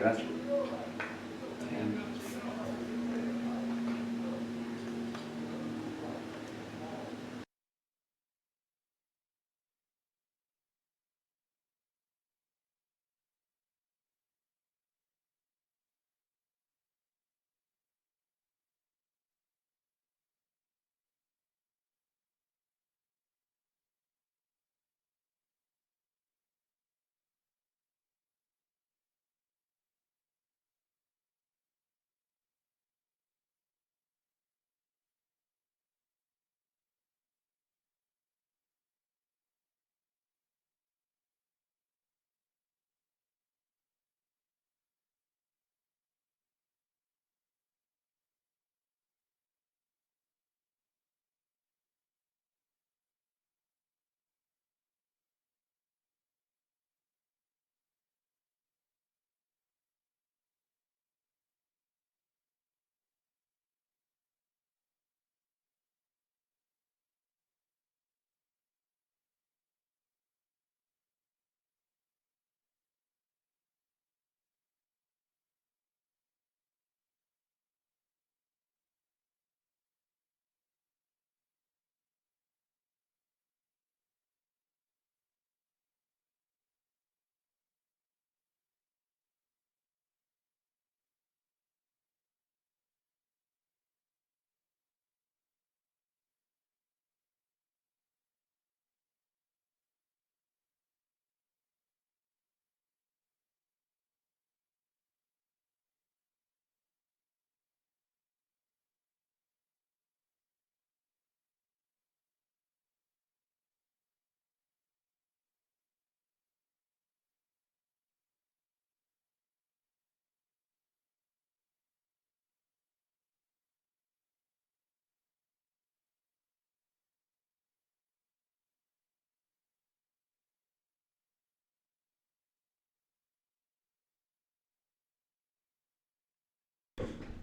Gracias.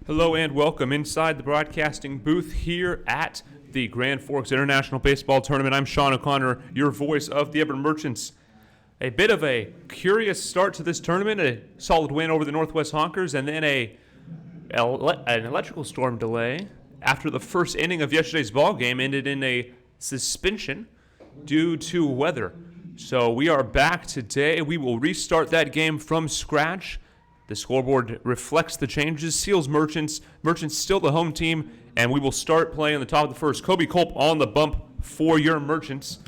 Hello and welcome inside the broadcasting booth here at the Grand Forks International Baseball Tournament. I'm Sean O'Connor, your voice of the Everett Merchants. A bit of a curious start to this tournament, a solid win over the Northwest Honkers, and then an electrical storm delay after the first inning of yesterday's ball game ended in a suspension due to weather. So we are back today. We will restart that game from scratch. The scoreboard reflects the changes. Seals Merchants. Merchants still the home team, and we will start playing on the top of the first. Kobe Culp on the bump for your Merchants.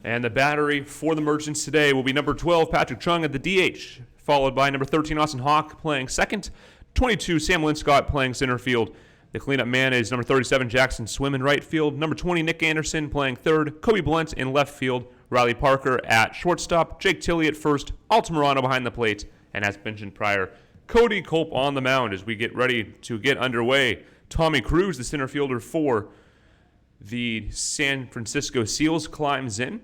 And the battery for the Merchants today will be number 12, Patrick Chung at the DH, followed by number 13, Austin Hawk playing second, 22, Sam Linscott playing center field. The cleanup man is number 37, Jackson Swim in right field, number 20, Nick Anderson playing third, Kobe Blunt in left field, Riley Parker at shortstop, Jake Tilley at first, Altamirano behind the plate, and as mentioned prior, Cody Culp on the mound as we get ready to get underway. Tommy Cruz, the center fielder for the San Francisco Seals, climbs in.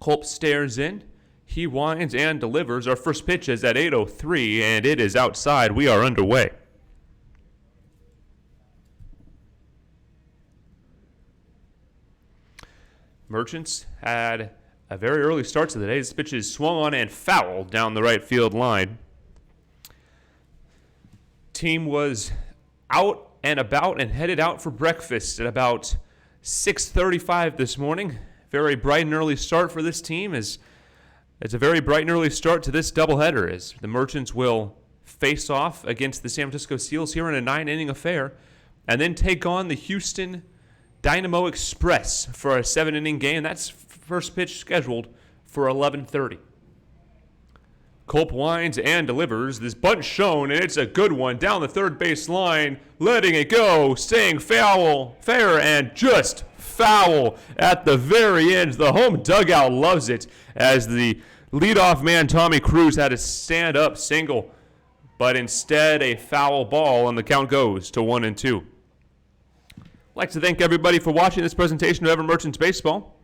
Culp stares in. He winds and delivers. Our first pitch is at 8:03, and it is outside. We are underway. Merchants had a very early start to the day. This pitch is swung on and fouled down the right field line. Team was out and about and headed out for breakfast at about 6:35 this morning. Very bright and early start for this team. It's a very bright and early start to this doubleheader as the Merchants will face off against the San Francisco Seals here in a 9-inning affair and then take on the Houston Dynamo Express for a 7-inning game. That's first pitch scheduled for 11:30. Culp winds and delivers. This bunt shown, and it's a good one down the third base line, letting it go, staying foul, fair, and just foul at the very end. The home dugout loves it as the leadoff man Tommy Cruz had a stand-up single, but instead a foul ball, and the count goes to 1-2. I'd like to thank everybody for watching this presentation of Everett Merchants Baseball,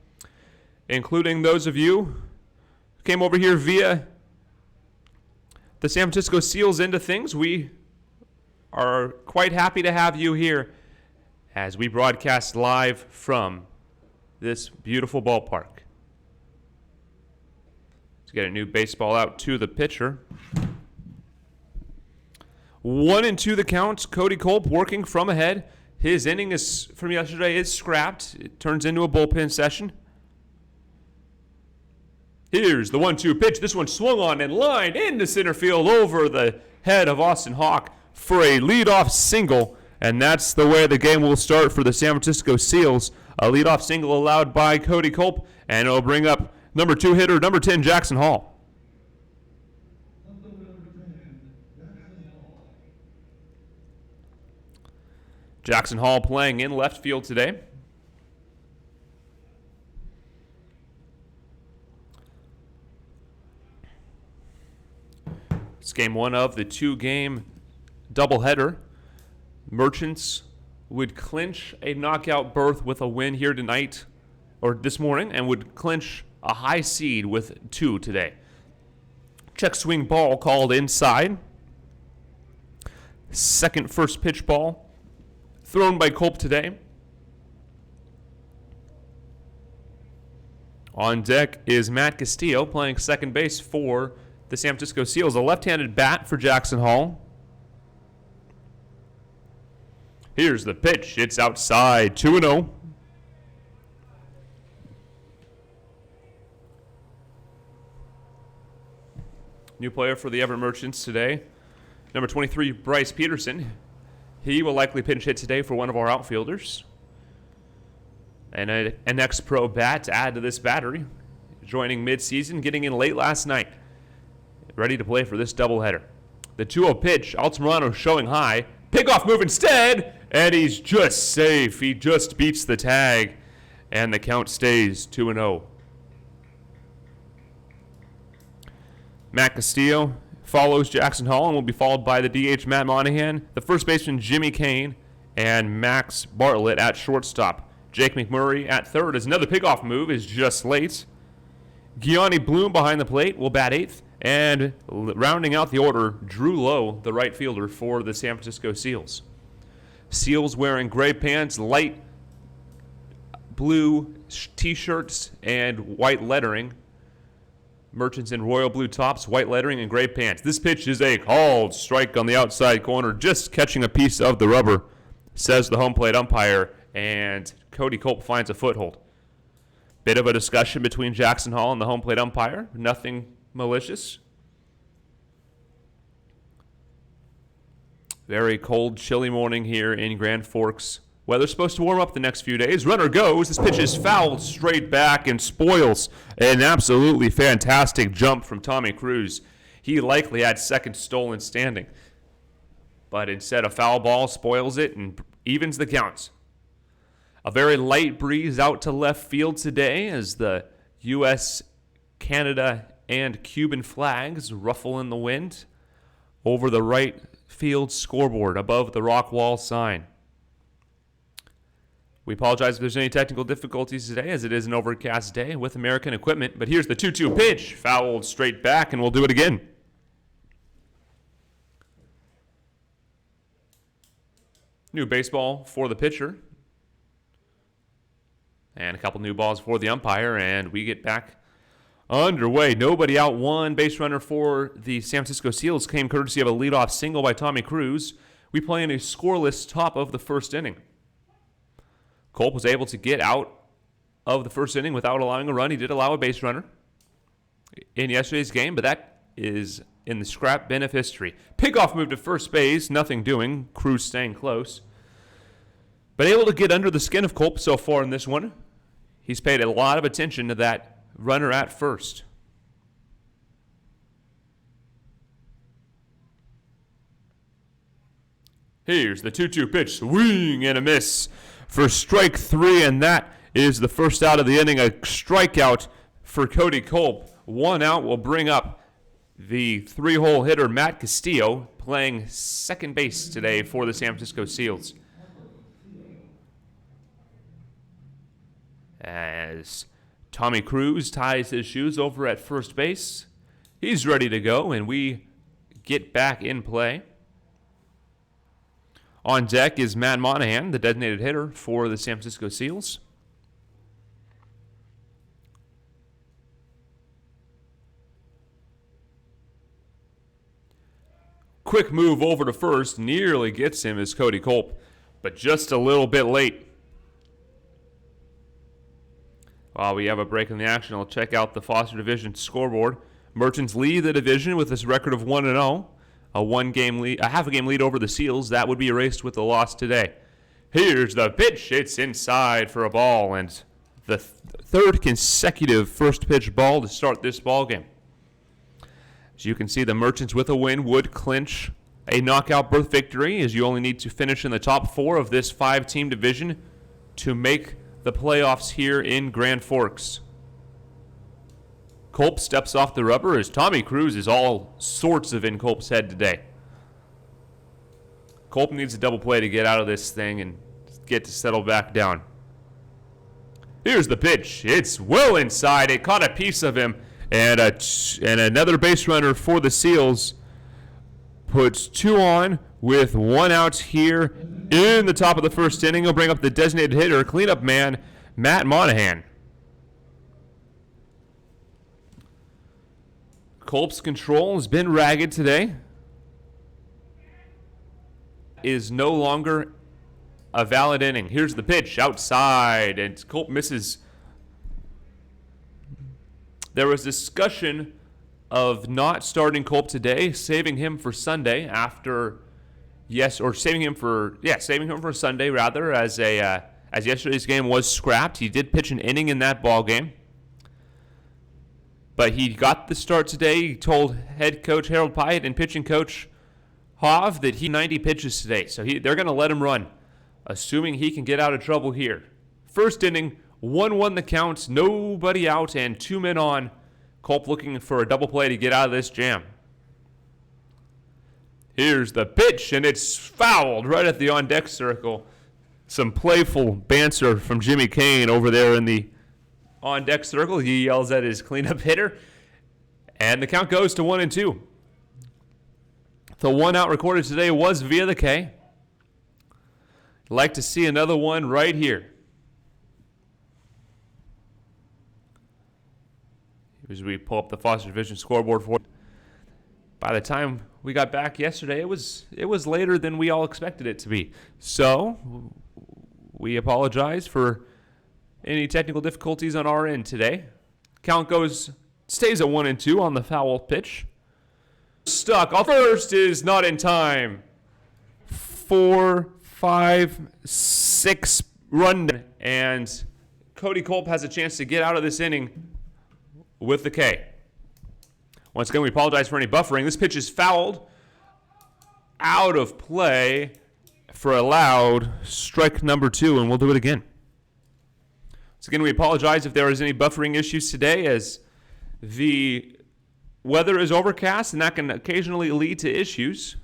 including those of you who came over here via the San Francisco Seals end of things. We are quite happy to have you here as we broadcast live from this beautiful ballpark. Let's get a new baseball out to the pitcher. 1-2 the count. Cody Culp working from ahead. His inning from yesterday is scrapped. It turns into a bullpen session. Here's the 1-2 pitch. This one swung on and lined into center field over the head of Austin Hawk for a leadoff single. And that's the way the game will start for the San Francisco Seals. A leadoff single allowed by Cody Culp, and it'll bring up number 2 hitter, number 10, Jackson Hall. Jackson Hall playing in left field today. It's game 1 of the 2-game doubleheader. Merchants would clinch a knockout berth with a win here tonight, or this morning, and would clinch a high seed with 2 today. Check swing ball called inside. Second first pitch ball thrown by Culp today. On deck is Matt Castillo playing second base for the San Francisco Seals. A left-handed bat for Jackson Hall. Here's the pitch. It's outside. 2-0. New player for the Everett Merchants today. Number 23, Bryce Peterson. He will likely pinch hit today for one of our outfielders. And an ex-pro bat to add to this battery. Joining midseason, getting in late last night. Ready to play for this doubleheader. The 2-0 pitch, Altamirano showing high. Pickoff move instead, and he's just safe. He just beats the tag, and the count stays 2-0. Matt Castillo follows Jackson Hall and will be followed by the DH Matt Monahan, the first baseman Jimmy Kane, and Max Bartlett at shortstop. Jake McMurray at third as another pickoff move is just late. Gianni Bloom behind the plate will bat 8th. And rounding out the order, Drew Lowe, the right fielder for the San Francisco Seals. Seals wearing gray pants, light blue t-shirts, and white lettering. Merchants in royal blue tops, white lettering, and gray pants. This pitch is a called strike on the outside corner, just catching a piece of the rubber, says the home plate umpire, and Cody Culp finds a foothold. Bit of a discussion between Jackson Hall and the home plate umpire. Nothing malicious. Very cold, chilly morning here in Grand Forks. Weather's supposed to warm up the next few days. Runner goes. This pitch is fouled straight back and spoils an absolutely fantastic jump from Tommy Cruz. He likely had second stolen standing. But instead, a foul ball spoils it and evens the counts. A very light breeze out to left field today as the U.S., Canada, and Cuban flags ruffle in the wind over the right field scoreboard above the rock wall sign. We apologize if there's any technical difficulties today, as it is an overcast day with American equipment. But here's the 2-2 pitch, fouled straight back, and we'll do it again. New baseball for the pitcher. And a couple new balls for the umpire, and we get back underway. Nobody out. One base runner for the San Francisco Seals came courtesy of a leadoff single by Tommy Cruz. We play in a scoreless top of the first inning. Culp was able to get out of the first inning without allowing a run. He did allow a base runner in yesterday's game, but that is in the scrap bin of history. Pickoff move to first base, nothing doing. Cruz staying close. But able to get under the skin of Culp so far in this one. He's paid a lot of attention to that runner at first. Here's the 2-2 pitch, swing and a miss for strike 3, and that is the first out of the inning. A strikeout for Cody Culp. One out will bring up the 3-hole hitter Matt Castillo, playing second base today for the San Francisco Seals. As Tommy Cruz ties his shoes over at first base, he's ready to go, and we get back in play. On deck is Matt Monahan, the designated hitter for the San Francisco Seals. Quick move over to first, nearly gets him as Cody Culp, but just a little bit late. While we have a break in the action, I'll check out the Foster Division scoreboard. Merchants lead the division with this record of 1-0. A half a game lead over the Seals. That would be erased with the loss today. Here's the pitch. It's inside for a ball, and the third consecutive first pitch ball to start this ball game. As you can see, the Merchants with a win would clinch a knockout berth victory, as you only need to finish in the top 4 of this 5-team division to make the playoffs here in Grand Forks. Culp steps off the rubber as Tommy Cruz is all sorts of in Culp's head today. Culp needs a double play to get out of this thing and get to settle back down. Here's the pitch. It's well inside. It caught a piece of him, and another base runner for the Seals puts 2 on with 1 out here in the top of the first inning. He'll bring up the designated hitter, cleanup man, Matt Monahan. Culp's control has been ragged today. Is no longer a valid inning. Here's the pitch outside, and Culp misses. There was discussion of not starting Culp today, saving him for Sunday saving him for Sunday rather, as yesterday's game was scrapped. He did pitch an inning in that ball game, but he got the start today. He told head coach Harold Pyatt and pitching coach Hav that he 90 pitches today, so they're going to let him run, assuming he can get out of trouble here. First inning, 1-1 the count, nobody out, and 2 men on. Culp looking for a double play to get out of this jam. Here's the pitch, and it's fouled right at the on-deck circle. Some playful banter from Jimmy Kane over there in the on-deck circle. He yells at his cleanup hitter, and the count goes to 1-2. The 1 out recorded today was via the K. Like to see another one right here. As we pull up the Foster Division scoreboard for it. By the time we got back yesterday, it was later than we all expected it to be. So we apologize for any technical difficulties on our end today. Count stays at 1-2 on the foul pitch. Stuck. Off first is not in time. 4, 5, 6 run, and Cody Culp has a chance to get out of this inning with the K. Once again, we apologize for any buffering. This pitch is fouled out of play for a loud strike number 2, and we'll do it again. Once again, we apologize if there is any buffering issues today, as the weather is overcast, and that can occasionally lead to issues.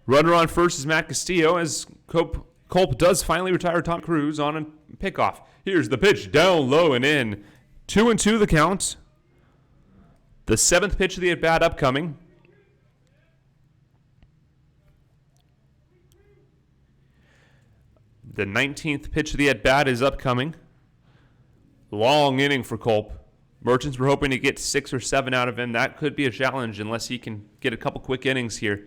Runner on first is Matt Castillo as Culp does finally retire Tom Cruise on a pickoff. Here's the pitch, down low and in. 2-2 the count. The seventh pitch of the at-bat upcoming. The 19th pitch of the at-bat is upcoming. Long inning for Culp. Merchants were hoping to get 6 or 7 out of him. That could be a challenge unless he can get a couple quick innings here.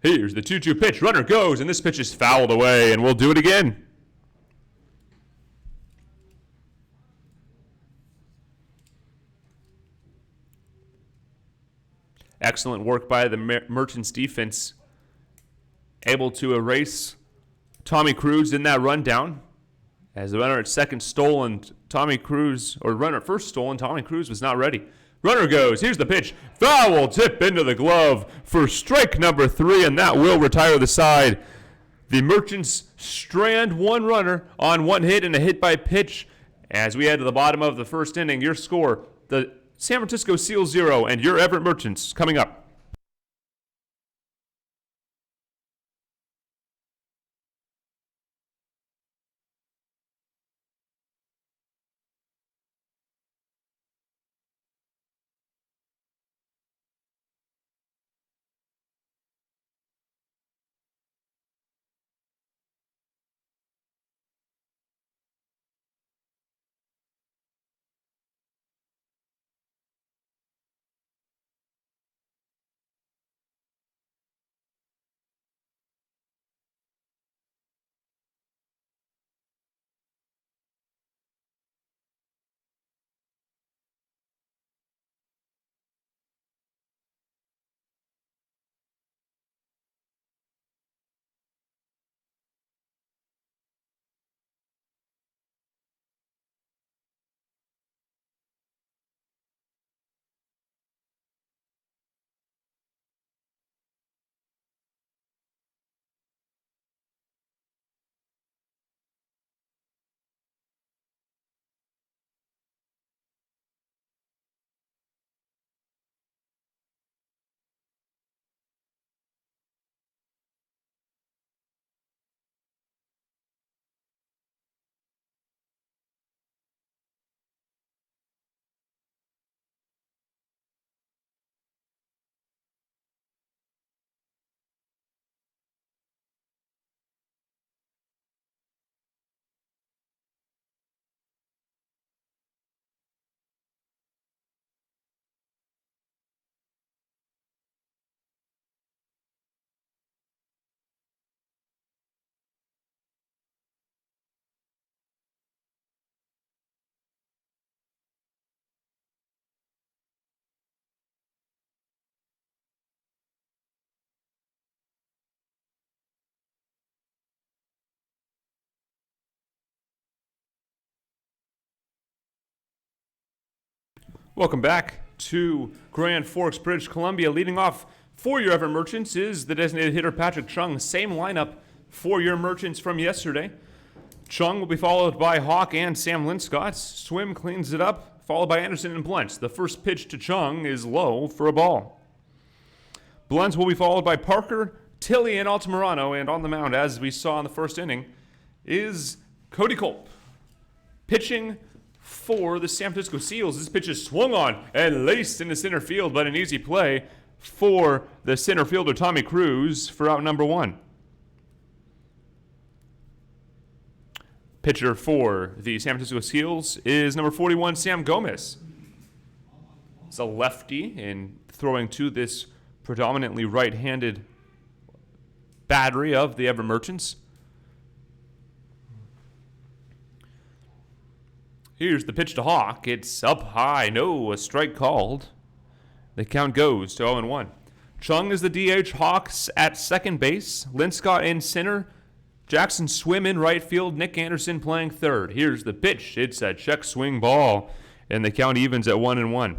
Here's the 2-2 pitch. Runner goes, and this pitch is fouled away, and we'll do it again. Excellent work by the Merchants defense. Able to erase Tommy Cruise in that rundown. As the runner at second stolen, Tommy Cruise, or runner at first stolen, Tommy Cruise was not ready. Runner goes, here's the pitch. Foul tip into the glove for strike number 3, and that will retire the side. The Merchants strand one runner on one hit and a hit by pitch. As we head to the bottom of the first inning, your score, the San Francisco Seals 0 and your Everett Merchants coming up. Welcome back to Grand Forks, British Columbia. Leading off for your Everett Merchants is the designated hitter Patrick Chung. Same lineup for your Merchants from yesterday. Chung will be followed by Hawk and Sam Linscott. Swim cleans it up, followed by Anderson and Blunt. The first pitch to Chung is low for a ball. Blunt will be followed by Parker, Tilley, and Altamirano. And on the mound, as we saw in the first inning, is Cody Culp. Pitching for the San Francisco Seals. This pitch is swung on and laced into center field, but an easy play for the center fielder Tommy Cruise for out number 1. Pitcher for the San Francisco Seals is number 41, Sam Gomez. It's a lefty and throwing to this predominantly right-handed battery of the Everett Merchants. Here's the pitch to Hawk. It's up high. No, a strike called. The count goes to 0-1. Chung is the DH. Hawks at second base. Linscott in center. Jackson Swim in right field. Nick Anderson playing third. Here's the pitch. It's a check swing ball. And the count evens at 1-1.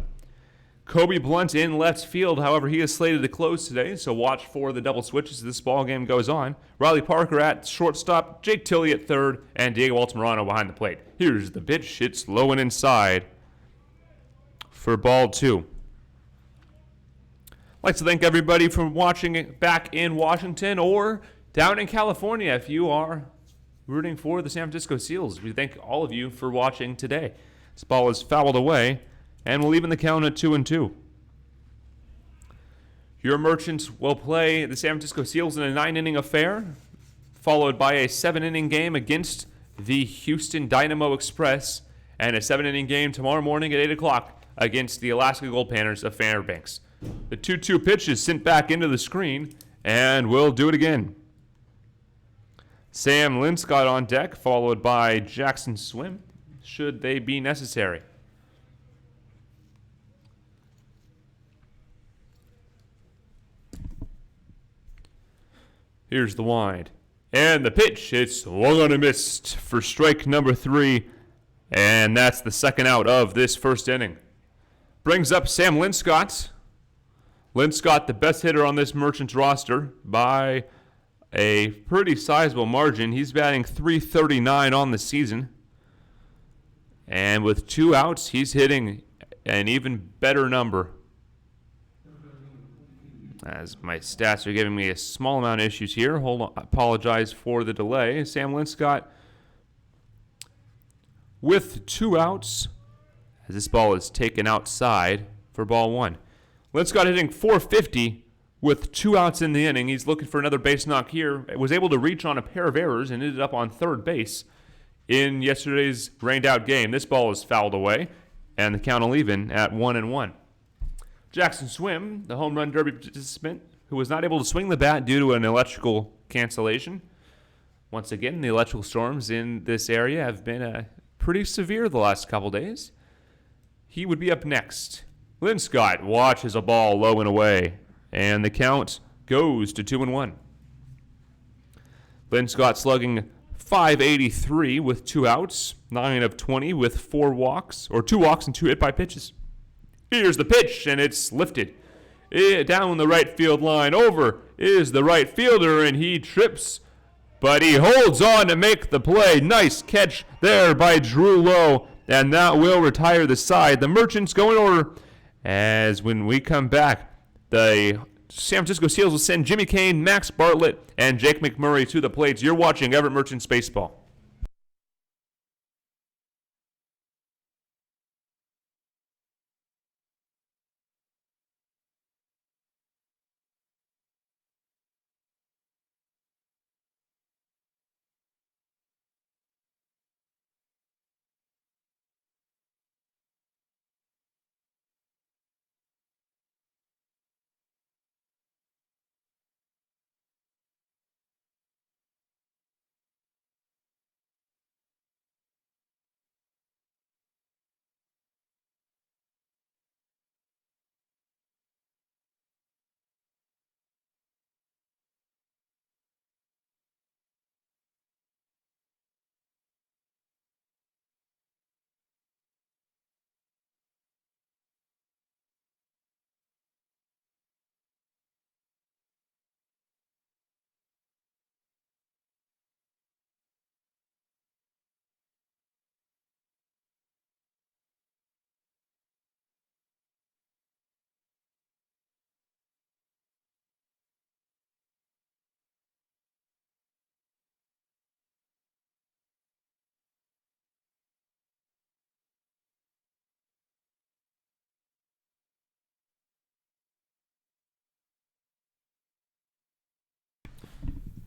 Kobe Blunt in left field. However, he is slated to close today, so watch for the double switches as this ball game goes on. Riley Parker at shortstop, Jake Tilley at third, and Diego Altamirano behind the plate. Here's the pitch. It's low and inside for ball 2. I'd like to thank everybody for watching it back in Washington or down in California if you are rooting for the San Francisco Seals. We thank all of you for watching today. This ball is fouled away, and we'll even the count at 2-2. Your Merchants will play the San Francisco Seals in a 9-inning affair, followed by a 7-inning game against the Houston Dynamo Express, and a 7-inning game tomorrow morning at 8 o'clock against the Alaska Gold Panthers of Fairbanks. The 2-2 pitch is sent back into the screen, and we'll do it again. Sam Linscott on deck, followed by Jackson Swim, should they be necessary. Here's the wind. And the pitch, it's swung on and missed for strike number 3, and that's the second out of this first inning. Brings up Sam Linscott. Linscott, the best hitter on this Merchants roster by a pretty sizable margin. He's batting .339 on the season. And with 2 outs, he's hitting an even better number. As my stats are giving me a small amount of issues here. Hold on, I apologize for the delay. Sam Linscott with 2 outs as this ball is taken outside for ball 1. Linscott hitting .450 with 2 outs in the inning. He's looking for another base knock here. Was able to reach on a pair of errors and ended up on third base in yesterday's rained-out game. This ball is fouled away, and the count will even at 1-1. Jackson Swim, the home run derby participant, who was not able to swing the bat due to an electrical cancellation. Once again, the electrical storms in this area have been pretty severe the last couple days. He would be up next. Linscott watches a ball low and away, and the count goes to 2-1. Linscott slugging .583 with 2 outs, 9 of 20 with 4 walks, or 2 walks and 2 hit by pitches. Here's the pitch, and it's lifted. Down the right field line. Over is the right fielder, and he trips, but he holds on to make the play. Nice catch there by Drew Lowe, and that will retire the side. The Merchants go in order. As when we come back, the San Francisco Seals will send Jimmy Kane, Max Bartlett, and Jake McMurray to the plates. You're watching Everett Merchants Baseball.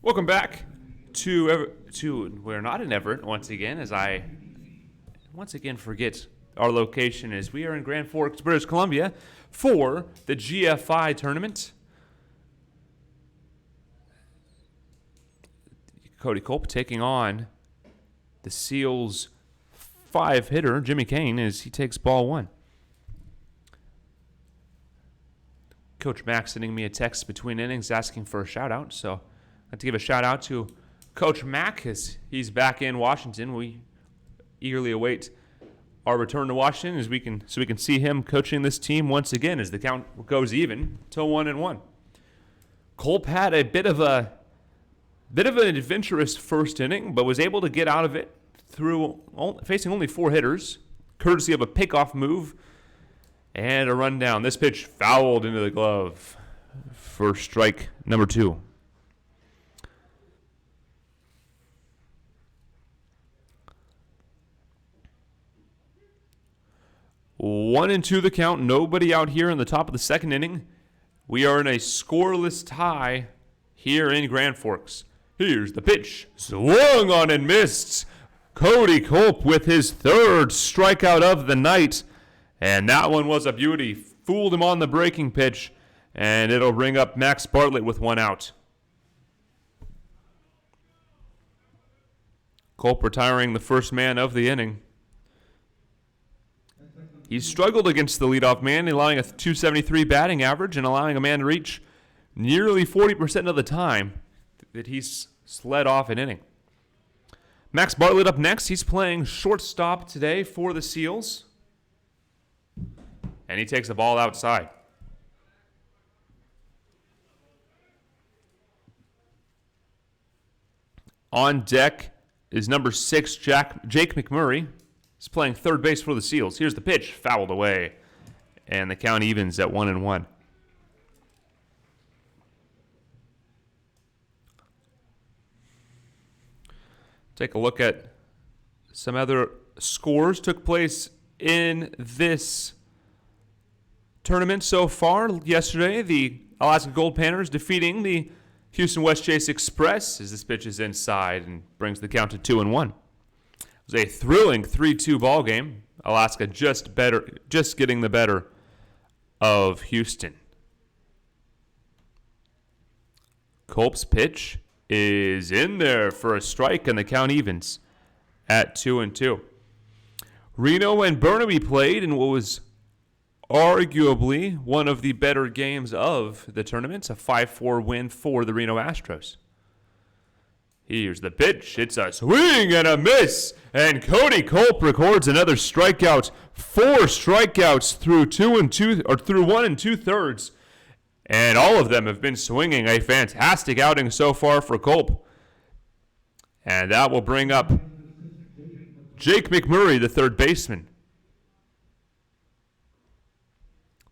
Welcome back to we're not in Everett once again, as I once again forget our location is. We are in Grand Forks, British Columbia for the GFI tournament. Cody Culp taking on the Seals 5-hitter, Jimmy Kane, as he takes ball 1. Coach Mack sending me a text between innings asking for a shout-out, so I'd like to give a shout-out to Coach Mack as he's back in Washington. We eagerly await our return to Washington so we can see him coaching this team once again as the count goes even to 1-1. Culp had a bit of an adventurous first inning, but was able to get out of it through facing only 4 hitters, courtesy of a pickoff move and a rundown. This pitch fouled into the glove. for strike number 2. One and two the count. Nobody out here in the top of the second inning. We are in a scoreless tie here in Grand Forks. Here's the pitch. Swung on and missed. Cody Culp with his 3rd strikeout of the night. And that one was a beauty. Fooled him on the breaking pitch. And it'll bring up Max Bartlett with 1 out. Culp retiring the first man of the inning. He struggled against the leadoff man, allowing a 273 batting average and allowing a man to reach nearly 40% of the time that he's led off an inning. Max Bartlett up next. He's playing shortstop today for the Seals. And he takes the ball outside. On deck is number 6, Jake McMurray. He's playing third base for the Seals. Here's the pitch, fouled away. And the count evens at 1-1. Take a look at some other scores took place in this tournament so far. Yesterday, the Alaska Gold Panthers defeating the Houston West Chase Express as this pitch is inside and brings the count to 2-1. It was a thrilling 3-2 ball game. Alaska just getting the better of Houston. Culp's pitch is in there for a strike, and the count evens at 2-2. Reno and Burnaby played in what was arguably one of the better games of the tournament, a 5-4 win for the Reno Astros. Here's the pitch. It's a swing and a miss. And Cody Culp records another strikeout. 4 strikeouts through 1 2/3. And all of them have been swinging. A fantastic outing so far for Culp. And that will bring up Jake McMurray, the third baseman.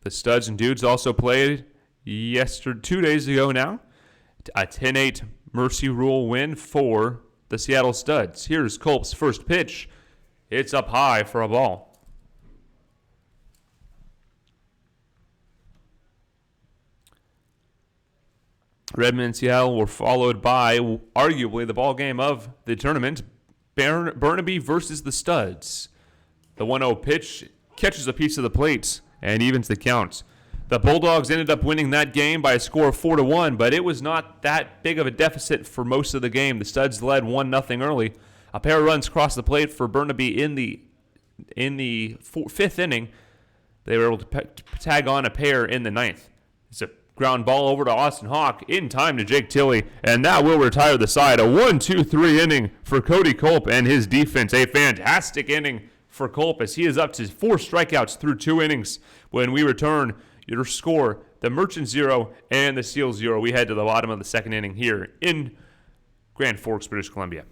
The Studs and Dudes also played 2 days ago now. A 10-8 Mercy Rule win for the Seattle Studs. Here's Culp's first pitch. It's up high for a ball. Redmond and Seattle were followed by arguably the ball game of the tournament, Burnaby versus the Studs. The 1-0 pitch catches a piece of the plate and evens the count. The Bulldogs ended up winning that game by a score of 4-1, but it was not that big of a deficit for most of the game. The Studs led 1-0 early. A pair of runs crossed the plate for Burnaby in the fifth inning. They were able to tag on a pair in the ninth. It's a ground ball over to Austin Hawk in time to Jake Tilley, and that will retire the side. A 1-2-3 inning for Cody Culp and his defense. A fantastic inning for Culp as he is up to 4 strikeouts through 2 innings. When we return, your score, the Merchants 0 and the Seals 0. We head to the bottom of the second inning here in Grand Forks, British Columbia.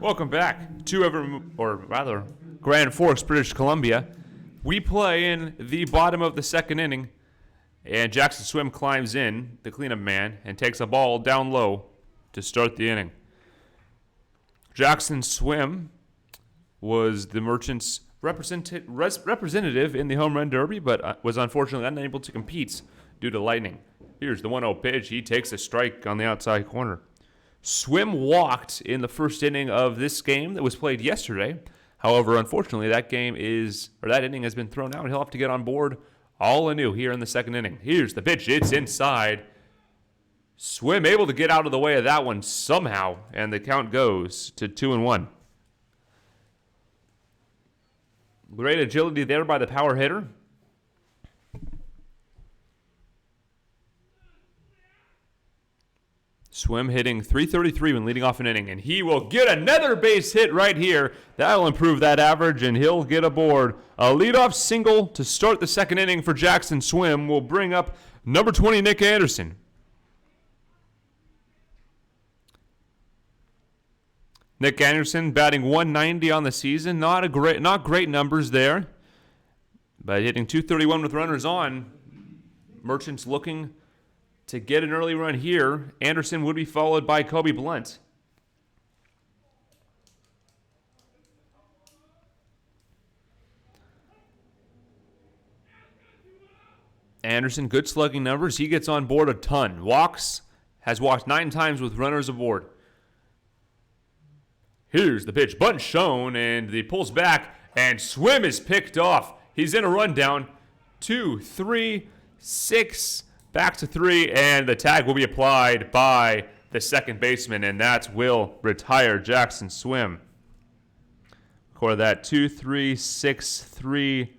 Welcome back to Grand Forks, British Columbia. We play in the bottom of the second inning, and Jackson Swim climbs in, the cleanup man, and takes a ball down low to start the inning. Jackson Swim was the Merchants' representative in the home run derby, but was unfortunately unable to compete due to lightning. Here's the 1-0 pitch. He takes a strike on the outside corner. Swim walked in the first inning of this game that was played yesterday. However, unfortunately, that inning has been thrown out. He'll have to get on board all anew here in the second inning. Here's the pitch. It's inside. Swim able to get out of the way of that one somehow, and the count goes to 2-1. Great agility there by the power hitter. Swim hitting .333 when leading off an inning, and he will get another base hit right here. That'll improve that average, and he'll get aboard. A leadoff single to start the second inning for Jackson Swim will bring up number 20, Nick Anderson. Nick Anderson batting .190 on the season. Not great numbers there, but hitting .231 with runners on. Merchants looking to get an early run here. Anderson would be followed by Kobe Blunt. Anderson, good slugging numbers. He gets on board a ton. Has walked 9 times with runners aboard. Here's the pitch. Bunt shown, and he pulls back, and Swim is picked off. He's in a rundown. 2, 3, 6... Back to 3, and the tag will be applied by the second baseman, and that will retire Jackson Swim. Record that 2, 3, 6, 3,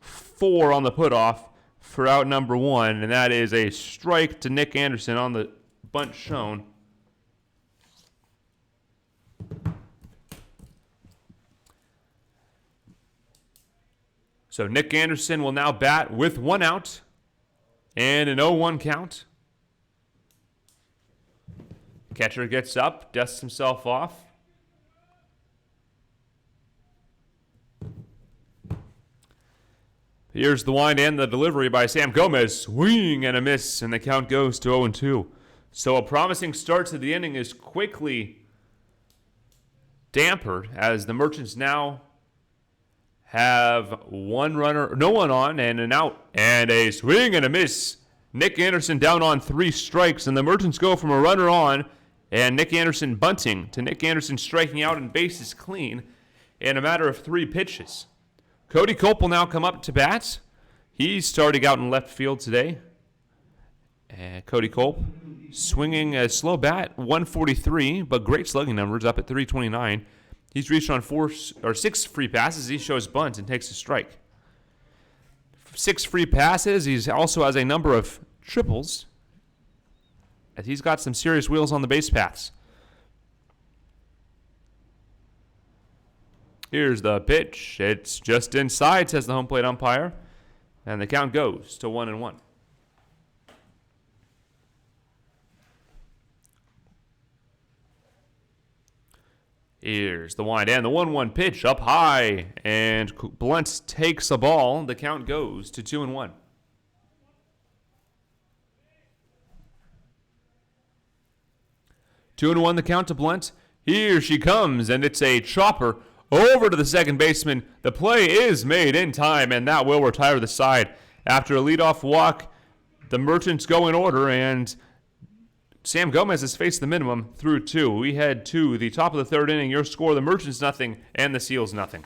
4 on the putoff for out number 1, and that is a strike to Nick Anderson on the bunt shown. So Nick Anderson will now bat with 1 out. And an 0-1 count. Catcher gets up, dusts himself off. Here's the wind and the delivery by Sam Gomez. Swing and a miss, and the count goes to 0-2. So a promising start to the inning is quickly dampered as the Merchants now have no one on, and an out, and a swing and a miss. Nick Anderson down on 3 strikes, and the Merchants go from a runner on and Nick Anderson bunting to Nick Anderson striking out and bases clean in a matter of 3 pitches. Cody Culp will now come up to bat. He's starting out in left field today. Cody Culp swinging a slow bat, 143, but great slugging numbers up at 329. He's reached on 6 free passes. He shows bunt and takes a strike. 6 free passes. He also has a number of triples. And he's got some serious wheels on the base paths. Here's the pitch. It's just inside, says the home plate umpire. And the count goes to 1-1. Here's the wind and the 1-1 pitch up high, and Blunt takes a ball. The count goes to 2-1. Two and one, the count to Blunt. Here she comes, and it's a chopper over to the second baseman. The play is made in time, and that will retire the side. After a leadoff walk, the Merchants go in order, and Sam Gomez has faced the minimum through 2. We head to the top of the 3rd inning. Your score, the Merchants nothing and the Seals nothing.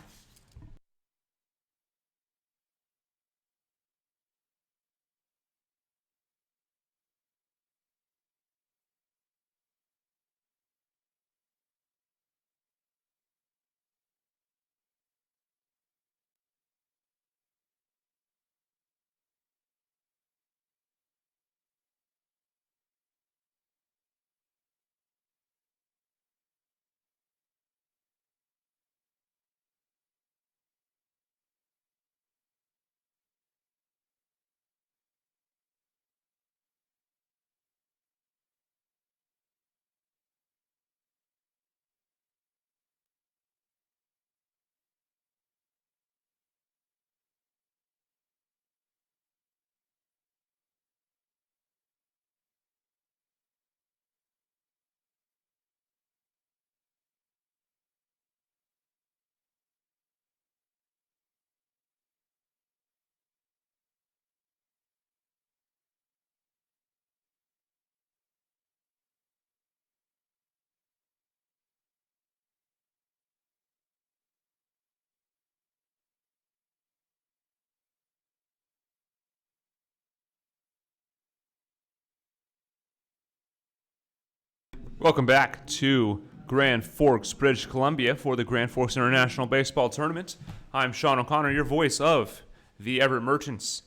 Welcome back to Grand Forks, British Columbia for the Grand Forks International Baseball Tournament. I'm Sean O'Connor, your voice of the Everett Merchants.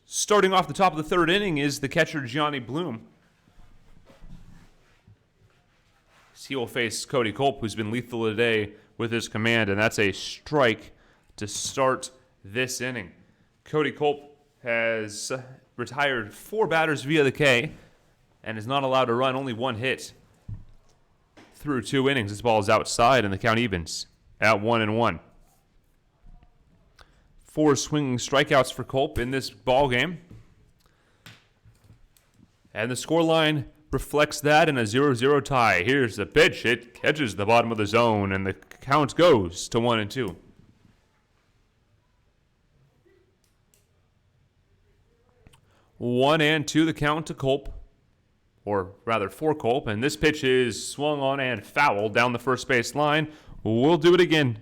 Starting off the top of the third inning is the catcher Gianni Bloom. He will face Cody Culp, who's been lethal today with his command, and that's a strike to start this inning. Cody Culp has retired 4 batters via the K and is not allowed to run, only 1 hit through 2 innings. This ball is outside, and the count evens at 1-1. 4 swinging strikeouts for Culp in this ball game. And the scoreline reflects that in a 0-0 tie. Here's the pitch. It catches the bottom of the zone, and the count goes to 1-2. One and two, the count to Culp, or rather for Culp, and this pitch is swung on and fouled down the first base line. We'll do it again.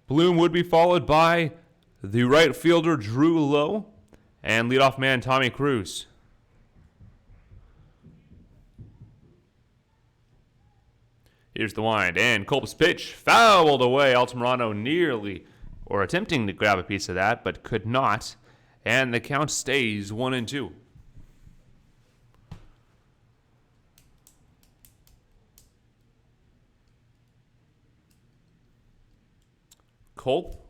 Bloom would be followed by the right fielder Drew Lowe and leadoff man Tommy Cruz. Here's the wind, and Culp's pitch fouled away. Altamirano nearly, or attempting to grab a piece of that, but could not. And the count stays 1-2. Culp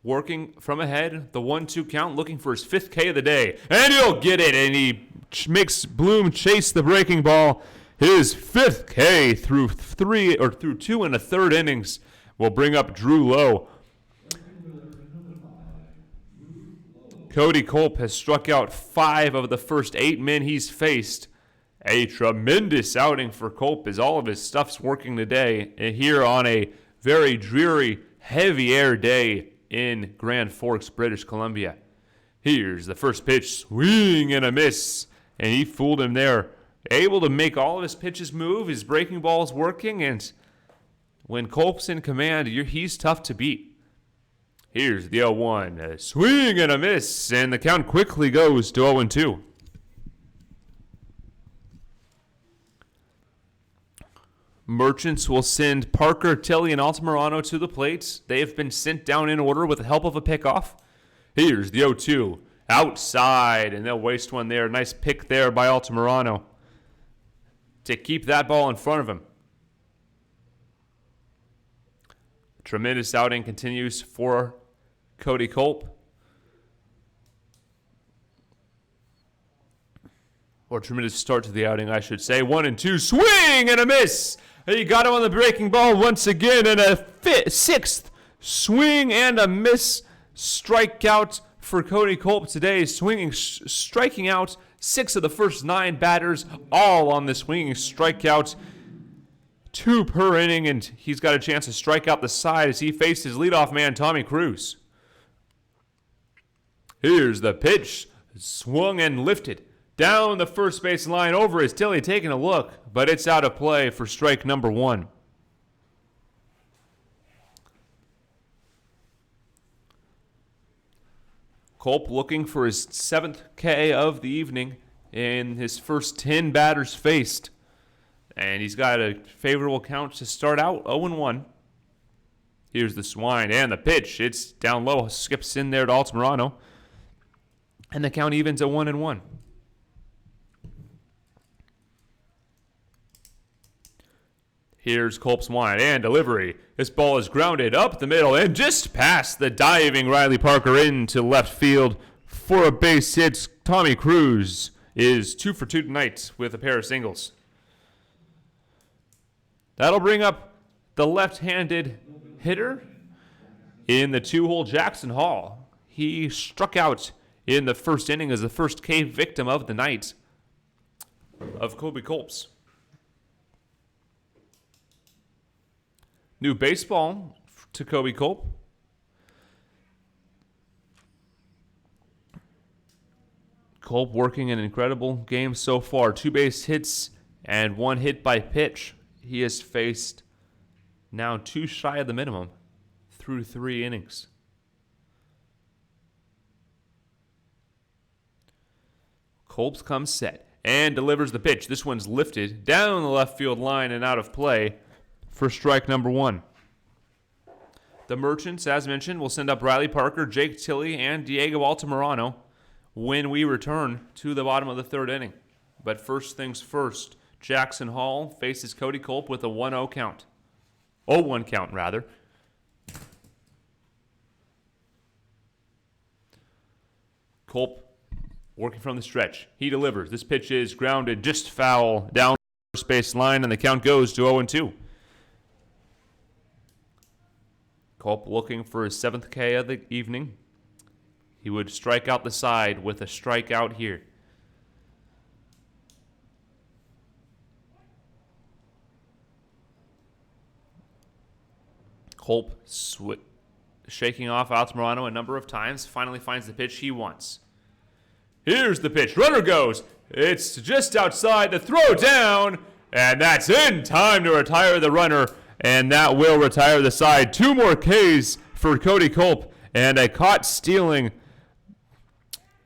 working from ahead, the 1-2 count, looking for his 5th K of the day. And he'll get it, and he makes Bloom chase the breaking ball. His 5th K through 2 1/3 innings will bring up Drew Lowe. Cody Culp has struck out 5 of the first 8 men he's faced. A tremendous outing for Culp as all of his stuff's working today here on a very dreary, heavy air day in Grand Forks, British Columbia. Here's the first pitch, swing and a miss, and he fooled him there. Able to make all of his pitches move, his breaking ball is working, and when Culp's in command, he's tough to beat. Here's the 0-1, a swing and a miss, and the count quickly goes to 0-2. Merchants will send Parker, Tilley, and Altamirano to the plate. They have been sent down in order with the help of a pickoff. Here's the 0-2, outside, and they'll waste one there. Nice pick there by Altamirano to keep that ball in front of him. Tremendous outing continues for Cody Culp. Or tremendous start to the outing, I should say. 1-2, swing and a miss. He got him on the breaking ball once again, and a 6th swing and a miss strikeout for Cody Culp today. Striking out 6 of the first 9 batters, all on the swinging strikeout. 2 per inning, and he's got a chance to strike out the side as he faced his leadoff man, Tommy Cruz. Here's the pitch, swung and lifted down the first base line. Over is Tilley taking a look, but it's out of play for strike number 1. Culp looking for his 7th K of the evening in his first 10 batters faced. And he's got a favorable count to start out, 0-1. Here's the swing and the pitch. It's down low, skips in there to Altamirano. And the count evens at 1-1. Here's Culp's wind and delivery. This ball is grounded up the middle and just past the diving Riley Parker into left field for a base hit. Tommy Cruz is 2 for 2 tonight with a pair of singles. That'll bring up the left-handed hitter in the 2-hole Jackson Hall. He struck out in the first inning as the first K victim of the night of Cody Culp's. New baseball to Cody Culp. Culp working an incredible game so far. 2 base hits and 1 hit by pitch. He has faced now 2 shy of the minimum through 3 innings. Culp's comes set. and delivers the pitch. This one's lifted down the left field line and out of play for strike number 1. The Merchants, as mentioned, will send up Riley Parker, Jake Tilley, and Diego Altamirano when we return to the bottom of the 3rd inning. But first things first, Jackson Hall faces Cody Culp with a 1-0 count. 0-1 count, rather. Culp working from the stretch. He delivers. This pitch is grounded just foul down the first base line, and the count goes to 0-2. Culp looking for his 7th K of the evening. He would strike out the side with a strikeout here. Culp shaking off Altamirano a number of times, finally finds the pitch he wants. Here's the pitch. Runner goes. It's just outside the throw down, and that's in time to retire the runner, and that will retire the side. 2 more Ks for Cody Culp, and a caught stealing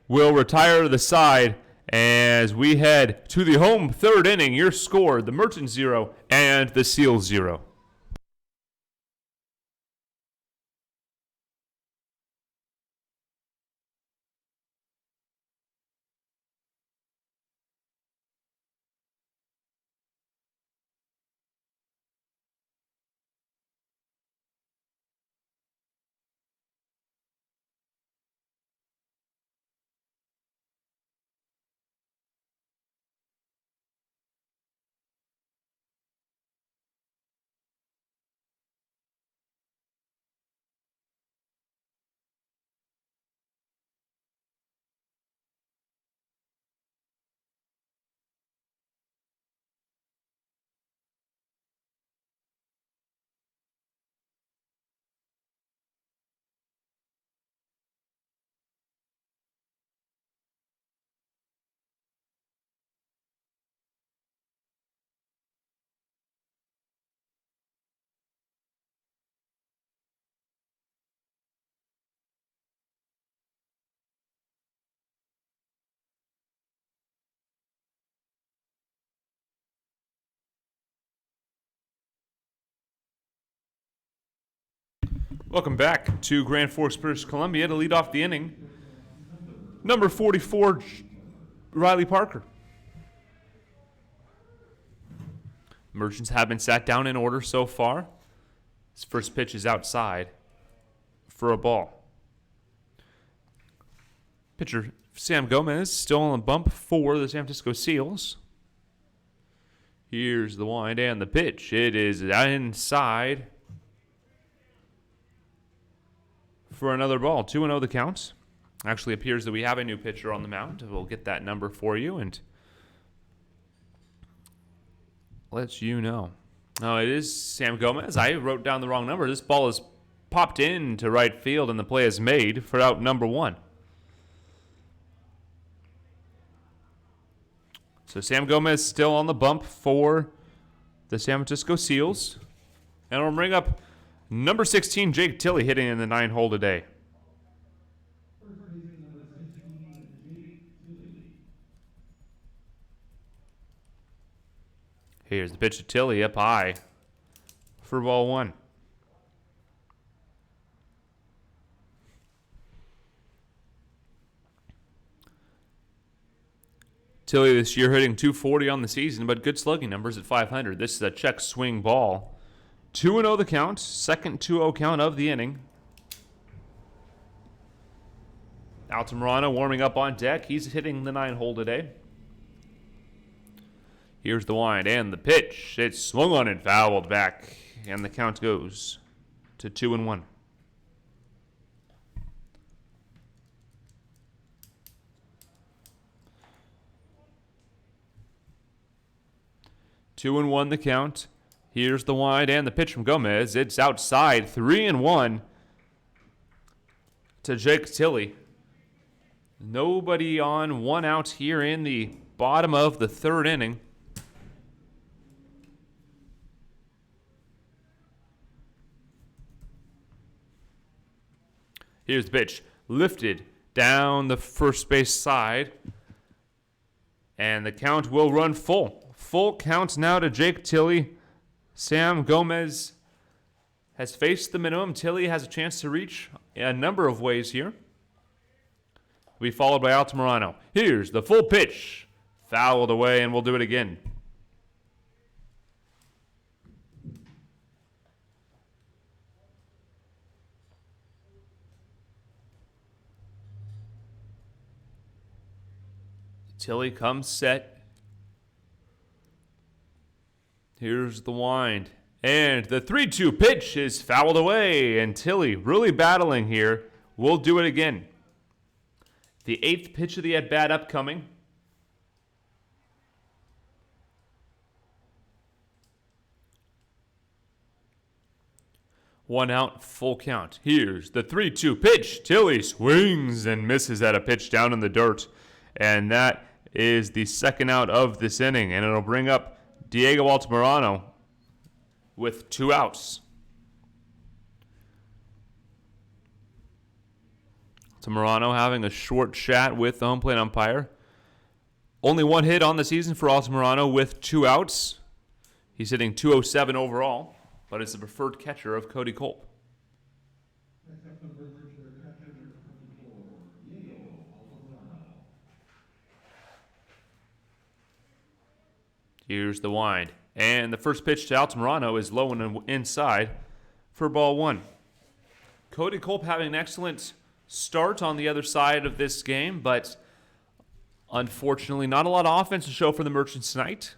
will retire the side as we head to the home 3rd inning. Your score, the Merchants 0 and the Seals 0. Welcome back to Grand Forks, British Columbia to lead off the inning. Number 44, Riley Parker. Merchants have been sat down in order so far. His first pitch is outside for a ball. Pitcher Sam Gomez still on the bump for the San Francisco Seals. Here's the wind and the pitch. It is inside for another ball. 2-0 the count. Actually appears that we have a new pitcher on the mound. We'll get that number for you and let you know. No, it is Sam Gomez. I wrote down the wrong number. This ball is popped into right field and the play is made for out number 1. So Sam Gomez still on the bump for the San Francisco Seals. And we'll bring up number 16, Jake Tilley, hitting in the 9-hole today. Here's the pitch to Tilley up high for ball 1. Tilley this year hitting .240 on the season, but good slugging numbers at .500. This is a check swing ball. 2-0 the count, second 2-0 count of the inning. Altamirano warming up on deck. He's hitting the 9-hole today. Here's the wind and the pitch. It's swung on and fouled back, and the count goes to 2-1. Two and one the count. Here's the wind and the pitch from Gomez. It's outside. 3-1 to Jake Tilley. Nobody on, 1 out here in the bottom of the 3rd inning. Here's the pitch. Lifted down the first base side. And the count will run full. Full count now to Jake Tilley. Sam Gomez has faced the minimum. Tilley has a chance to reach a number of ways here. Will be followed by Altamirano. Here's the full pitch. Fouled away, and we'll do it again. Tilley comes set. Here's the wind. And the 3-2 pitch is fouled away. And Tilley really battling here. We'll do it again. The 8th pitch of the at-bat upcoming. One out, full count. Here's the 3-2 pitch. Tilley swings and misses at a pitch down in the dirt. And that is the second out of this inning. And it'll bring up Diego Altamirano with 2 outs. Altamirano having a short chat with the home plate umpire. Only 1 hit on the season for Altamirano with 2 outs. He's hitting .207 overall, but is the preferred catcher of Cody Culp. Here's the wind. And the first pitch to Altamirano is low and inside for ball 1. Cody Culp having an excellent start on the other side of this game, but unfortunately not a lot of offense to show for the Merchants tonight.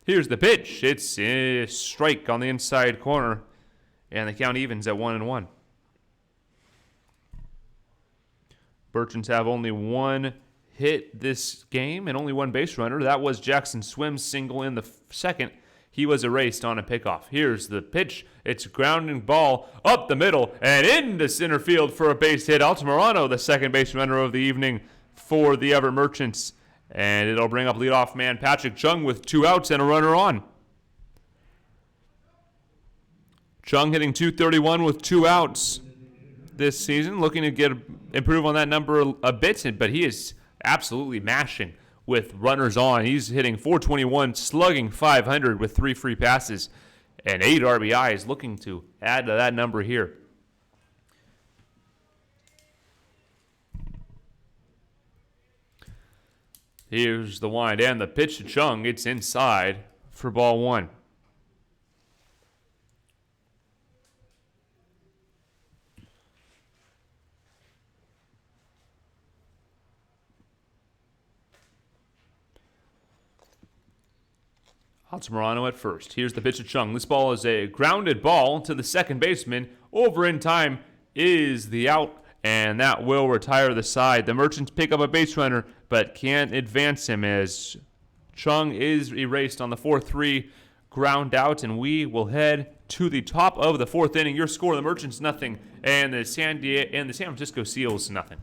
Here's the pitch. It's a strike on the inside corner, and the count evens at 1-1. Merchants have only 1 hit this game and only 1 base runner. That was Jackson Swim's single in the second. He was erased on a pickoff. Here's the pitch. It's a grounding ball up the middle and into center field for a base hit. Altamirano, the second base runner of the evening for the Everett Merchants. And it'll bring up leadoff man Patrick Chung with 2 outs and a runner on. Chung hitting .231 with 2 outs this season, looking to improve on that number a bit, but he is absolutely mashing with runners on. He's hitting .421, slugging .500 with 3 free passes and 8 RBIs, looking to add to that number here. Here's the wind and the pitch to Chung. It's inside for ball 1. Altamirano at first. Here's the pitch to Chung. This ball is a grounded ball to the second baseman. Over in time is the out, and that will retire the side. The Merchants pick up a base runner, but can't advance him as Chung is erased on the 4-3 ground out, and we will head to the top of the 4th inning. Your score: the Merchants nothing, and the San Francisco Seals nothing.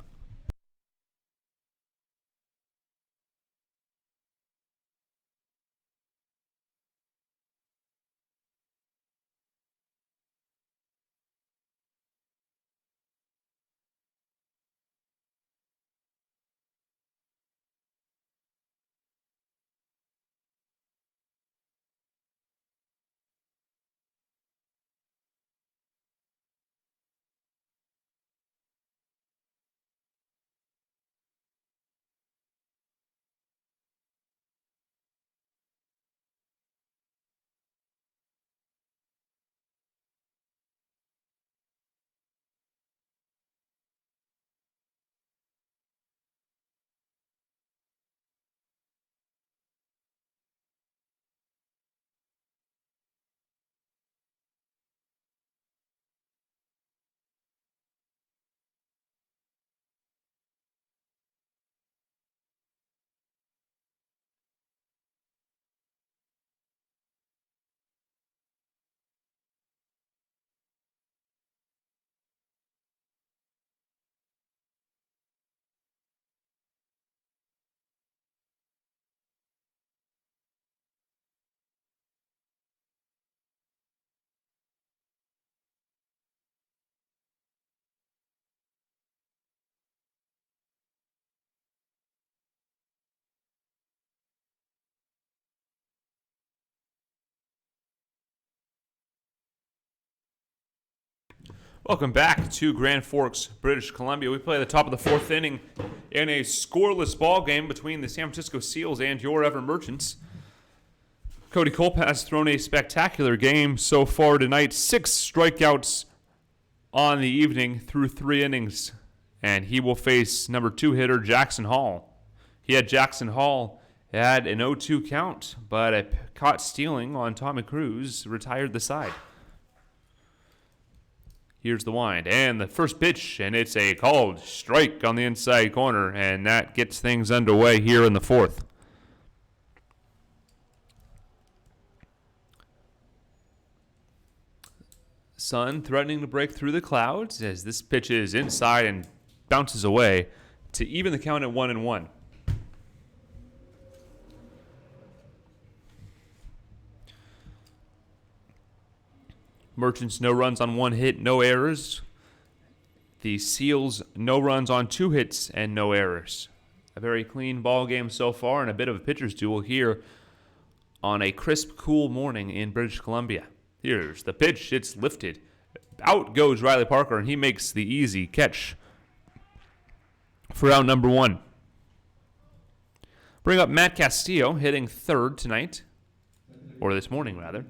Welcome back to Grand Forks, British Columbia. We play the top of the fourth inning in a scoreless ball game between the San Francisco Seals and your Everett Merchants. Cody Culp has thrown a spectacular game so far tonight. 6 strikeouts on the evening through 3 innings. And he will face number 2 hitter Jackson Hall. He had Jackson Hall at an 0-2 count, but a caught stealing on Tommy Cruz retired the side. Here's the wind, and the first pitch, and it's a called strike on the inside corner, and that gets things underway here in the fourth. Sun threatening to break through the clouds as this pitch is inside and bounces away to even the count at 1-1. Merchants, no runs on 1 hit, no errors. The Seals, no runs on 2 hits and no errors. A very clean ball game so far and a bit of a pitcher's duel here on a crisp, cool morning in British Columbia. Here's the pitch. It's lifted. Out goes Riley Parker, and he makes the easy catch for out number 1. Bring up Matt Castillo, hitting third tonight, or this morning, rather.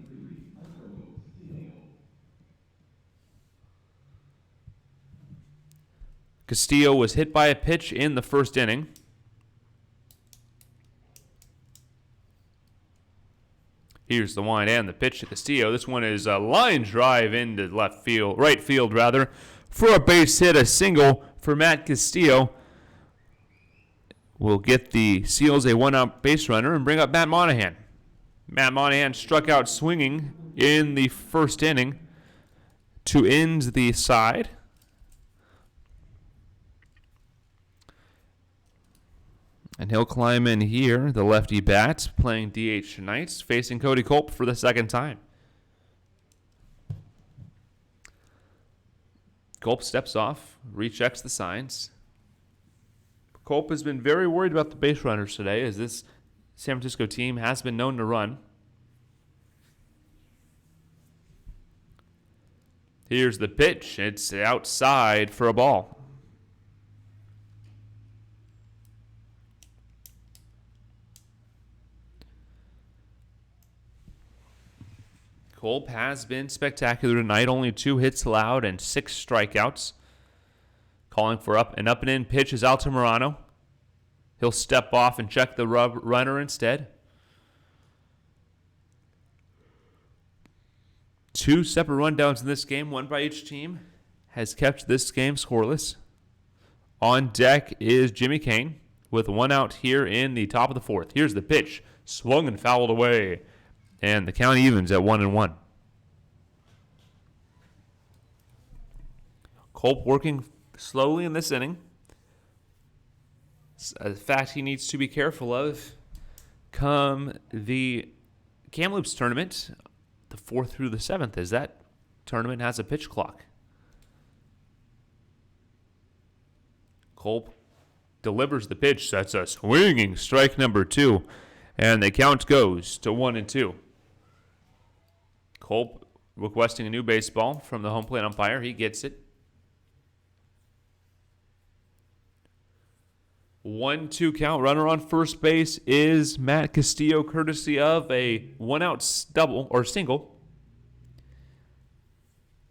Castillo was hit by a pitch in the first inning. Here's the wind and the pitch to Castillo. This one is a line drive into right field, for a base hit, a single for Matt Castillo. Will get the Seals a 1-out base runner and bring up Matt Monahan. Matt Monahan struck out swinging in the first inning to end the side. And he'll climb in here, the lefty bat, playing DH tonight, facing Cody Culp for the second time. Culp steps off, rechecks the signs. Culp has been very worried about the base runners today, as this San Francisco team has been known to run. Here's the pitch. It's outside for a ball. Culp has been spectacular tonight. Only 2 hits allowed and 6 strikeouts. Calling for an up-and-in pitch is Altamirano. He'll step off and check the runner instead. 2 separate rundowns in this game, 1 by each team, has kept this game scoreless. On deck is Jimmy Kane with 1 out here in the top of the fourth. Here's the pitch. Swung and fouled away. And the count evens at 1-1. Culp working slowly in this inning. A fact he needs to be careful of come the Kamloops tournament, the 4th through the 7th, as that tournament has a pitch clock. Culp delivers the pitch. That's a swinging strike number 2. And the count goes to 1-2. Culp requesting a new baseball from the home plate umpire. He gets it. 1-2 count. Runner on first base is Matt Castillo, courtesy of a 1-out double or single.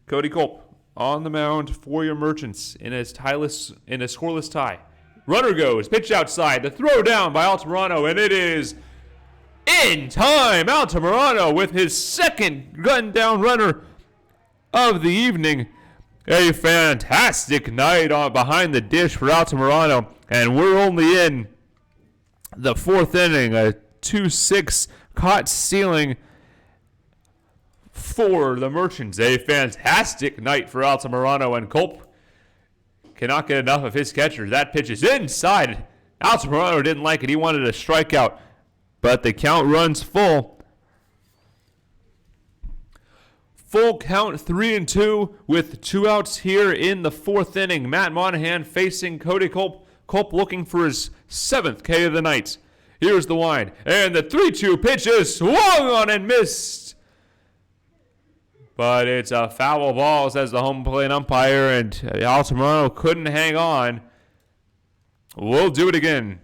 Cody Culp on the mound for your Merchants in a scoreless tie. Runner goes, pitch outside, the throw down by Altamirano, and it is in time. Altamirano with his second gun-down runner of the evening. A fantastic night behind the dish for Altamirano, and we're only in the 4th inning. A 2-6 caught stealing for the Merchants. A fantastic night for Altamirano, and Culp cannot get enough of his catcher. That pitch is inside. Altamirano didn't like it. He wanted a strikeout. But the count runs full. Full count, 3-2 with 2 outs here in the 4th inning. Matt Monahan facing Cody Culp. Culp looking for his 7th K of the night. Here's the wind. And the 3-2 pitch is swung on and missed but it's a foul ball, says the home plate umpire, and Altamirano couldn't hang on. We'll do it again.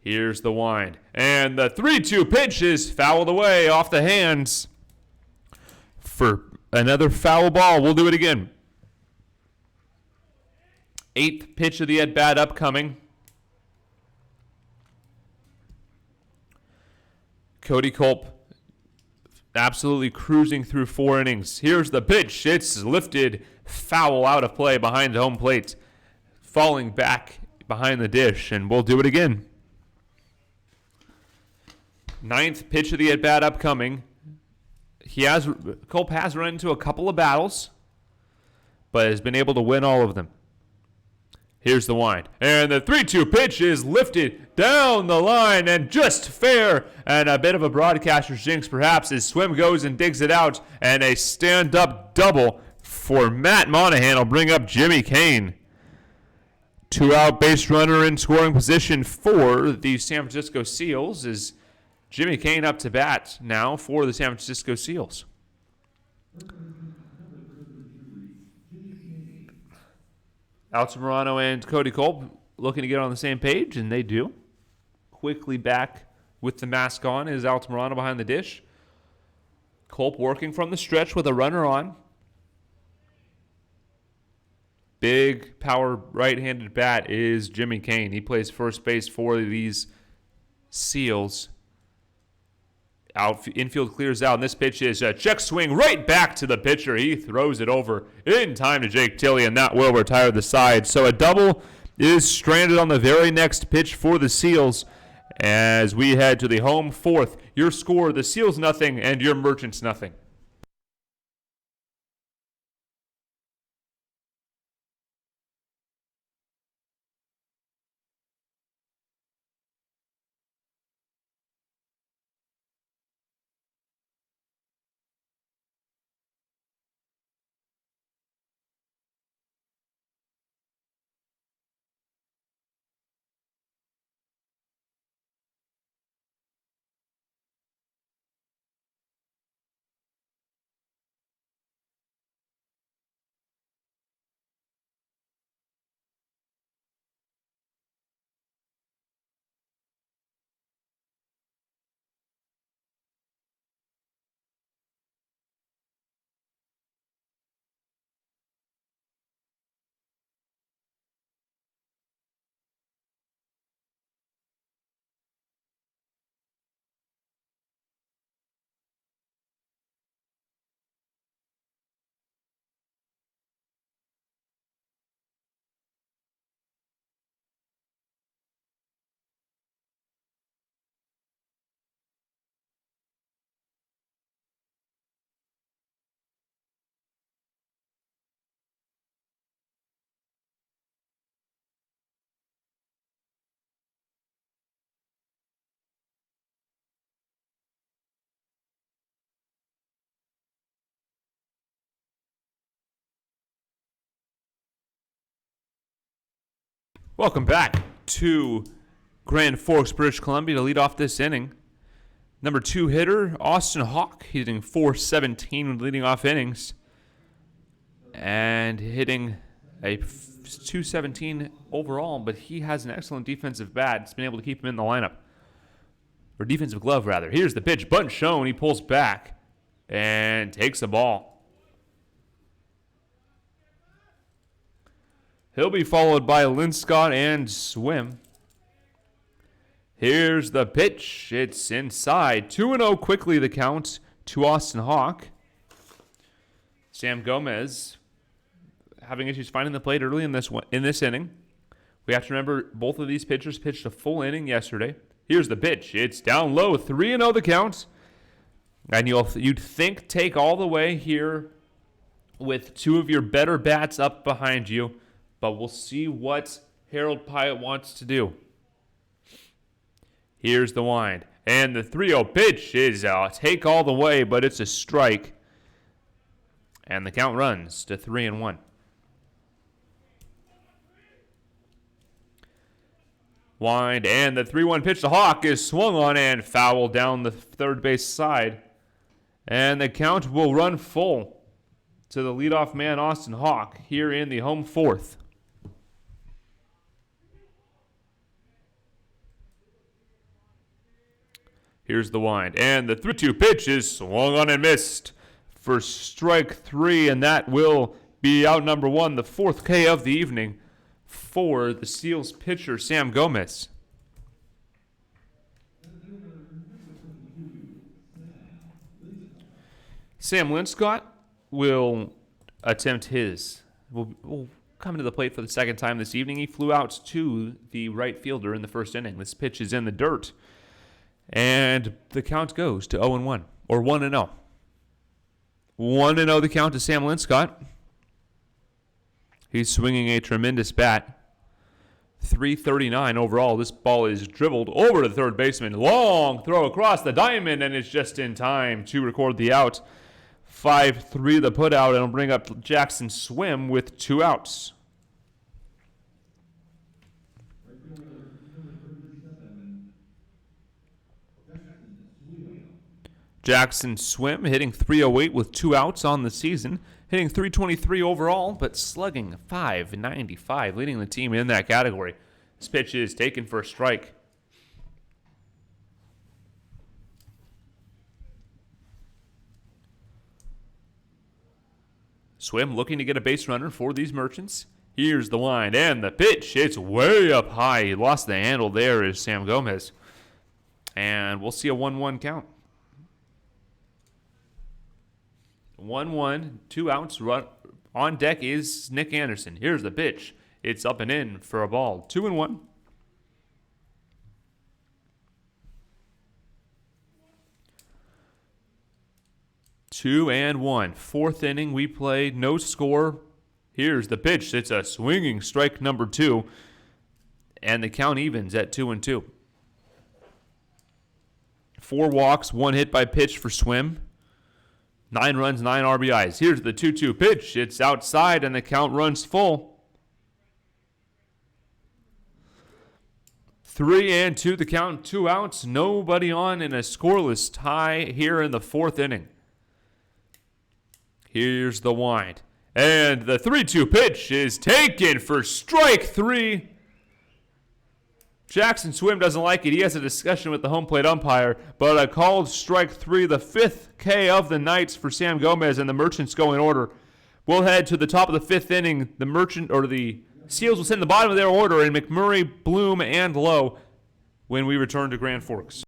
Here's the wind. And the 3-2 pitch is fouled away off the hands for another foul ball. We'll do it again. 8th pitch of the at-bat upcoming. Cody Culp absolutely cruising through 4 innings. Here's the pitch. It's lifted, foul out of play behind the home plate, falling back behind the dish, and we'll do it again. 9th pitch of the at-bat upcoming. Culp has run into a couple of battles, but has been able to win all of them. Here's the wind. And the 3-2 pitch is lifted down the line and just fair. And a bit of a broadcaster's jinx perhaps as Swim goes and digs it out. And a stand-up double for Matt Monahan will bring up Jimmy Kane. 2-out base runner in scoring position for the San Francisco Seals is Jimmy Kane up to bat now for the San Francisco Seals. Altamirano and Cody Culp looking to get on the same page, and they do. Quickly back with the mask on is Altamirano behind the dish. Culp working from the stretch with a runner on. Big power right-handed bat is Jimmy Kane. He plays first base for these Seals. Infield clears out, and this pitch is a check swing right back to the pitcher. He throws it over in time to Jake Tilley, and that will retire the side. So a double is stranded on the very next pitch for the Seals as we head to the home 4th. Your score, the Seals nothing and your Merchants nothing. Welcome back to Grand Forks, British Columbia to lead off this inning. Number 2 hitter, Austin Hawk, hitting .417 leading off innings. And hitting a .217 overall, but he has an excellent defensive bat. It's been able to keep him in the lineup. Or defensive glove, rather. Here's the pitch. Bunt shown. He pulls back and takes the ball. He'll be followed by Linscott and Swim. Here's the pitch. It's inside. 2-0 quickly the count to Austin Hawk. Sam Gomez having issues finding the plate early in this inning. We have to remember both of these pitchers pitched a full inning yesterday. Here's the pitch. It's down low. 3-0 the count. And you'd think take all the way here with 2 of your better bats up behind you. But we'll see what Harold Pyatt wants to do. Here's the wind. And the 3-0 pitch is a take all the way, but it's a strike. And the count runs to 3-1. Wind, and the 3-1 pitch to Hawk is swung on and fouled down the third base side. And the count will run full to the leadoff man, Austin Hawk, here in the home fourth. Here's the wind, and the 3-2 pitch is swung on and missed for strike 3, and that will be out number 1, the 4th K of the evening for the Seals pitcher, Sam Gomez. Sam Linscott will attempt his. Will come to the plate for the second time this evening. He flew out to the right fielder in the first inning. This pitch is in the dirt. And the count goes to 0-1, or 1-0. 1-0 the count to Sam Linscott. He's swinging a tremendous bat. 339 overall. This ball is dribbled over to the third baseman. Long throw across the diamond, and it's just in time to record the out. 5-3 the put out, and it'll bring up Jackson Swim with 2 outs. Jackson Swim hitting .308 with 2 outs on the season, hitting .323 overall, but slugging .595, leading the team in that category. This pitch is taken for a strike. Swim looking to get a base runner for these Merchants. Here's the wind and the pitch. It's way up high. He lost the handle there is Sam Gomez. And we'll see a 1-1 count. 1-1, 2 outs. On deck is Nick Anderson. Here's the pitch. It's up and in for a ball. 2-1. Two and one. Fourth inning, we play. No score. Here's the pitch. It's a swinging strike number 2. And the count evens at 2-2. 4 walks, 1 hit by pitch for Swim. 9 runs, 9 RBIs. Here's the 2-2 pitch. It's outside, and the count runs full. 3-2 the count, 2 outs. Nobody on in a scoreless tie here in the 4th inning. Here's the wind. And the 3-2 pitch is taken for strike 3. Jackson Swim doesn't like it. He has a discussion with the home plate umpire, but a called strike 3, the 5th K of the night for Sam Gomez, and the Merchants go in order. We'll head to the top of the 5th inning. The Seals will sit in the bottom of their order in McMurray, Bloom, and Lowe when we return to Grand Forks.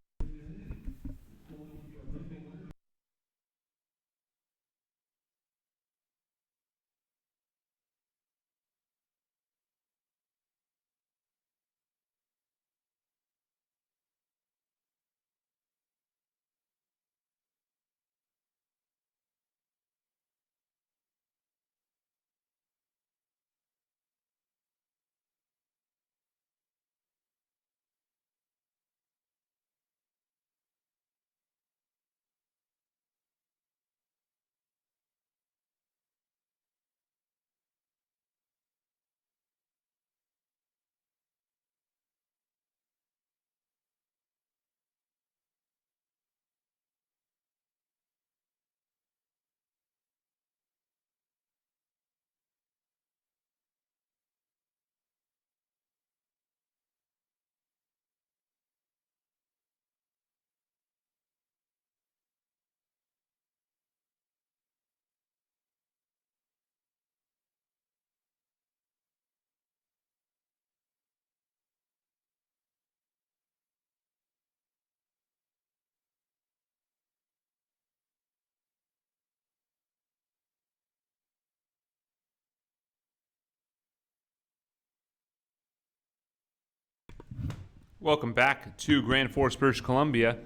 Welcome back to Grand Forks, British Columbia.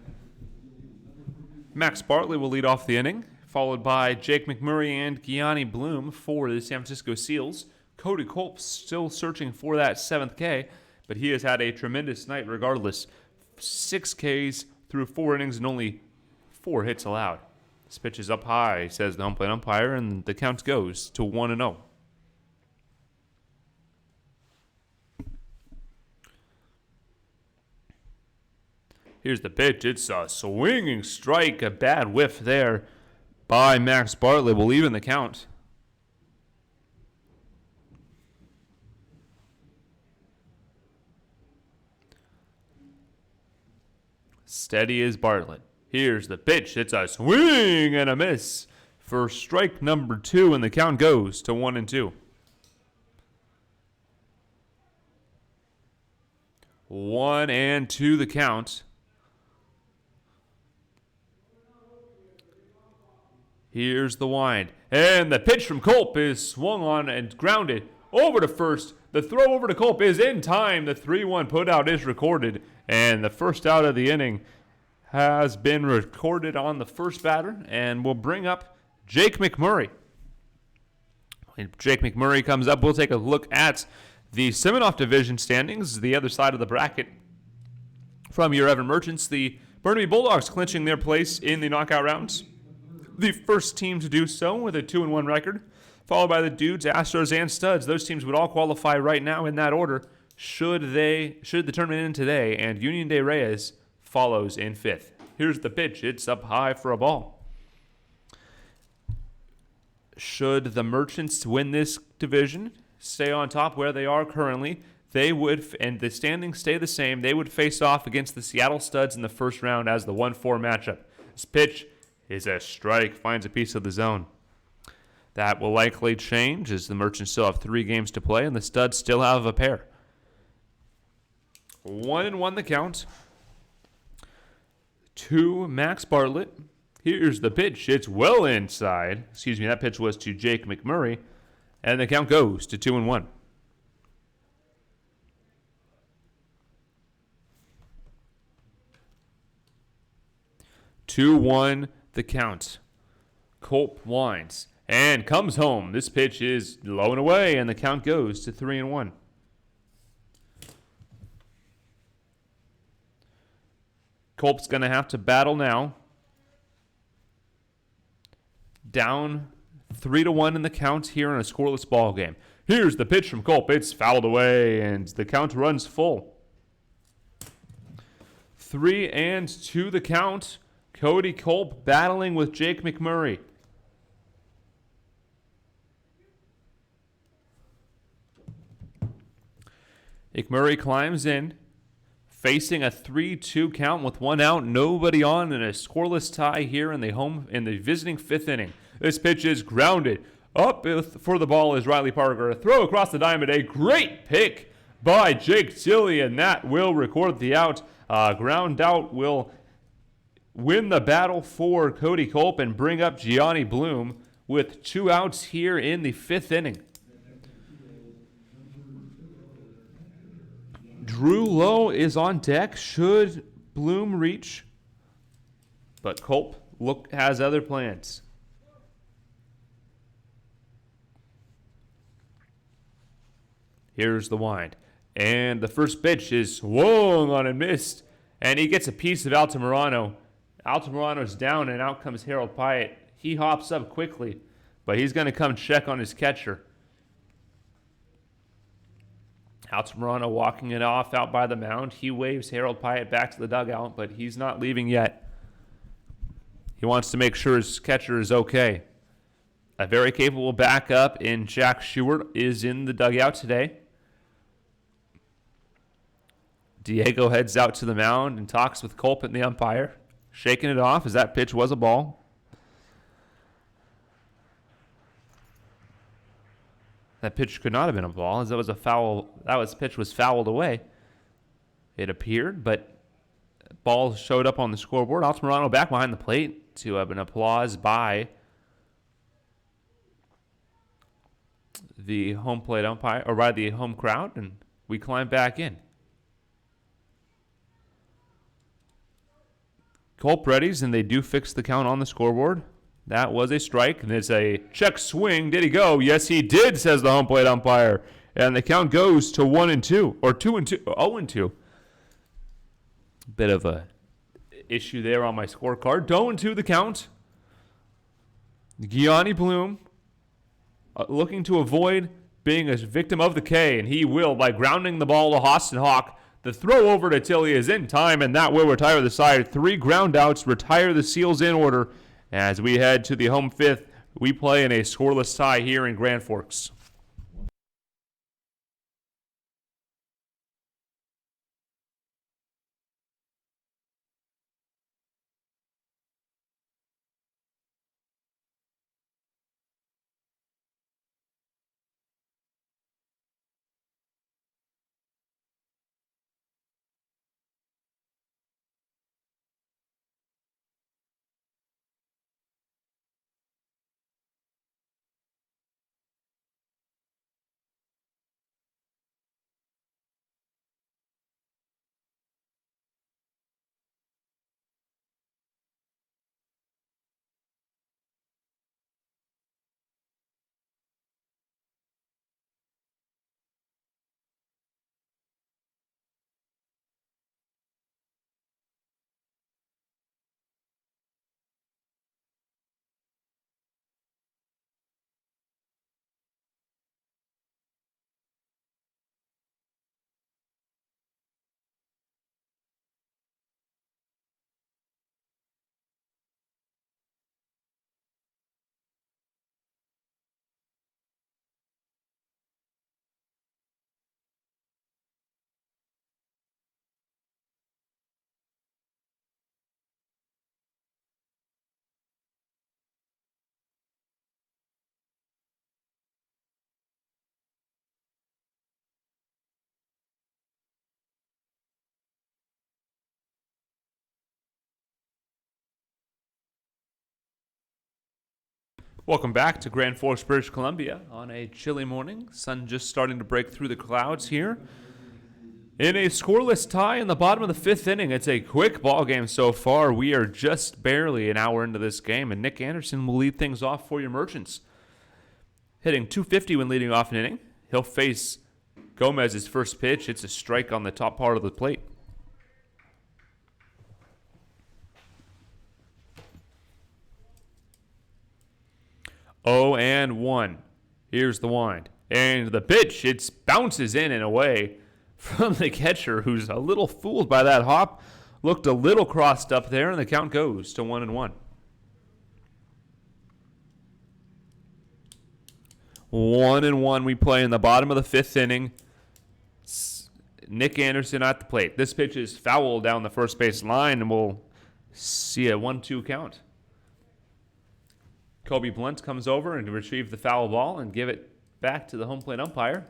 Max Bartley will lead off the inning, followed by Jake McMurray and Gianni Bloom for the San Francisco Seals. Cody Kolb still searching for that 7th K, but he has had a tremendous night regardless. 6 Ks through 4 innings and only 4 hits allowed. This pitch is up high, says the home plate umpire, and the count goes to 1-0. Here's the pitch. It's a swinging strike. A bad whiff there by Max Bartlett will even the count. Steady as Bartlett. Here's the pitch. It's a swing and a miss for strike number 2, and the count goes to 1-2. 1-2 the count. Here's the wind. And the pitch from Culp is swung on and grounded over to first. The throw over to Culp is in time. The 3-1 putout is recorded. And the first out of the inning has been recorded on the first batter. And we'll bring up Jake McMurray. When Jake McMurray comes up, we'll take a look at the Siminoff Division standings, the other side of the bracket. From your Evan Merchants, the Burnaby Bulldogs clinching their place in the knockout rounds. The first team to do so with a 2-1 record, followed by the Dudes, Astros, and Studs. Those teams would all qualify right now in that order should the tournament end today, and Union de Reyes follows in 5th. Here's the pitch. It's up high for a ball. Should the Merchants win this division, stay on top where they are currently, they would, and the standings stay the same, they would face off against the Seattle Studs in the first round as the 1-4 matchup. This pitch is a strike, finds a piece of the zone. That will likely change as the Merchants still have 3 games to play and the Studs still have a pair. 1-1 the count. To Max Bartlett. Here's the pitch. It's well inside. That pitch was to Jake McMurray. And the count goes to 2-1. 2-1 the count. Culp winds and comes home. This pitch is low and away, and the count goes to 3-1. Culp's going to have to battle now. Down 3-1 in the count here in a scoreless ball game. Here's the pitch from Culp. It's fouled away, and the count runs full. 3-2 the count. Cody Culp battling with Jake McMurray. McMurray climbs in, facing a 3-2 count with 1 out, nobody on, and a scoreless tie here in the visiting 5th inning. This pitch is grounded. Up for the ball is Riley Parker. A throw across the diamond. A great pick by Jake Tilley, and that will record the out. Ground out will win the battle for Cody Culp and bring up Gianni Bloom with 2 outs here in the 5th inning. Drew Lowe is on deck should Bloom reach, but Culp has other plans. Here's the wind, and the first pitch is swung on and missed, and he gets a piece of Altamirano. Altamirano's down, and out comes Harold Pyatt. He hops up quickly, but he's going to come check on his catcher. Altamirano walking it off out by the mound. He waves Harold Pyatt back to the dugout, but he's not leaving yet. He wants to make sure his catcher is okay. A very capable backup in Jack Shewart is in the dugout today. Diego heads out to the mound and talks with Culp and the umpire, shaking it off as that pitch was a ball. That pitch could not have been a ball, as that was a foul. Pitch was fouled away. It appeared, but ball showed up on the scoreboard. Altamirano back behind the plate to have an applause by the home plate umpire, or by the home crowd, and we climb back in. Culp readies, and they do fix the count on the scoreboard. That was a strike, and it's a check swing. Did he go? Yes, he did, says the home plate umpire. And the count goes to 1-2, or 0-2. Bit of a issue there on my scorecard. 0-2 the count. Gianni Bloom looking to avoid being a victim of the K, and he will by grounding the ball to Austin Hawk. The throw over to Tilley is in time, and that will retire the side. 3 ground outs, retire the Seals in order. As we head to the home fifth, we play in a scoreless tie here in Grand Forks. Welcome back to Grand Forks, British Columbia on a chilly morning. Sun just starting to break through the clouds here. In a scoreless tie in the bottom of the fifth inning, it's a quick ball game so far. We are just barely an hour into this game, and Nick Anderson will lead things off for your Merchants. Hitting .250 when leading off an inning. He'll face Gomez's first pitch. It's a strike on the top part of the plate. Oh, and 1. Here's the wind. And the pitch, it bounces in and away from the catcher, who's a little fooled by that hop. Looked a little crossed up there, and the count goes to 1-1. 1-1 we play in the bottom of the fifth inning. Nick Anderson at the plate. This pitch is foul down the first base line, and we'll see a 1-2 count. Kobe Blunt comes over and retrieve the foul ball and give it back to the home plate umpire.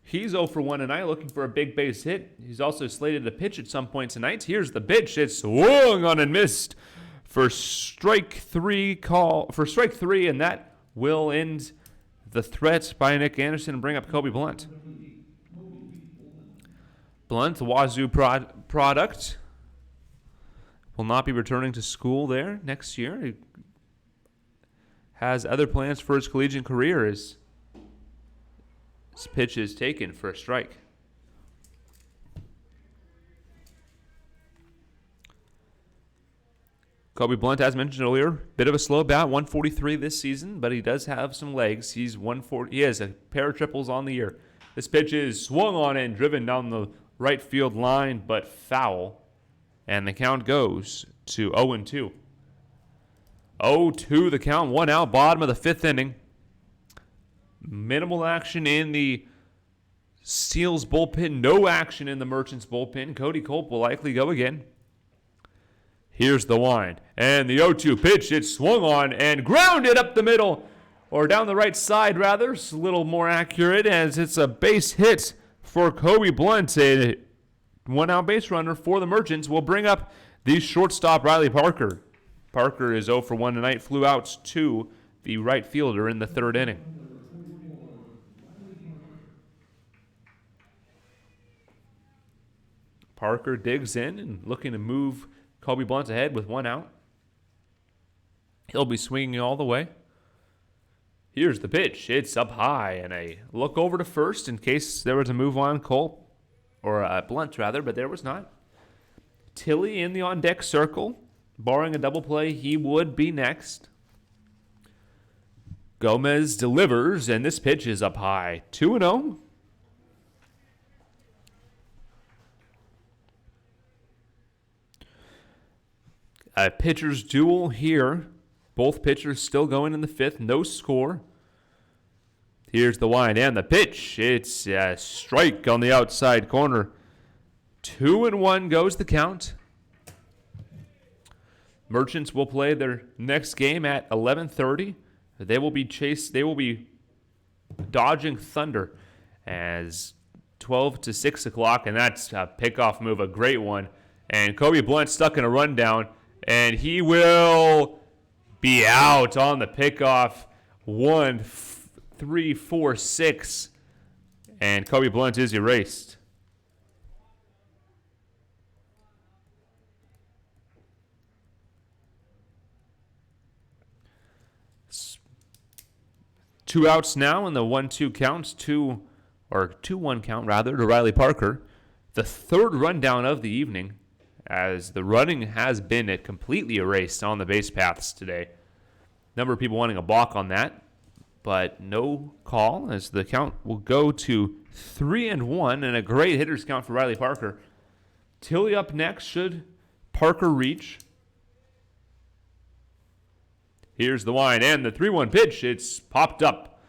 He's 0 for 1 tonight, looking for a big base hit. He's also slated to pitch at some point tonight. Here's the pitch. It's swung on and missed for strike three, and that will end the threat by Nick Anderson and bring up Kobe Blunt. Blunt, the Wazoo product, will not be returning to school there next year. He has other plans for his collegiate career as his pitch is taken for a strike. Kobe Blunt, as mentioned earlier, bit of a slow bat, 143 this season, but he does have some legs. He has a pair of triples on the year. This pitch is swung on and driven down the right field line, but foul. And the count goes to 0-2. 0-2 the count, 1 out, bottom of the fifth inning. Minimal action in the Seals bullpen, no action in the Merchants bullpen. Cody Culp will likely go again. Here's the wind, and the 0-2 pitch, it's swung on and grounded up the middle, or down the right side rather. It's a little more accurate as it's a base hit for Kobe Blunt. A 1-out base runner for the Merchants will bring up the shortstop Riley Parker. Parker is 0 for 1 tonight, flew out to the right fielder in the third inning. Parker digs in and looking to move Kobe Blunt ahead with 1 out. He'll be swinging all the way. Here's the pitch. It's up high, and a look over to first in case there was a move on Culp, or Blunt rather, but there was not. Tilley in the on-deck circle. Barring a double play, he would be next. Gomez delivers, and this pitch is up high. 2-0. A pitcher's duel here. Both pitchers still going in the fifth. No score. Here's the wind and the pitch. It's a strike on the outside corner. 2-1 goes the count. Merchants will play their next game at 11:30. They will be dodging Thunder as 12 to 6 o'clock, and that's a pickoff move, a great one. And Kobe Blunt stuck in a rundown, and he will be out on the pickoff. 1, 3, 4, 6, and Kobe Blunt is erased. Two outs now in the 1-2 counts, 2-1 count rather, to Riley Parker. The third rundown of the evening, as the running has been completely erased on the base paths today. Number of people wanting a balk on that, but no call, as the count will go to 3-1, and a great hitters count for Riley Parker. Tilley up next. Should Parker reach? Here's the wind and the 3-1 pitch. It's popped up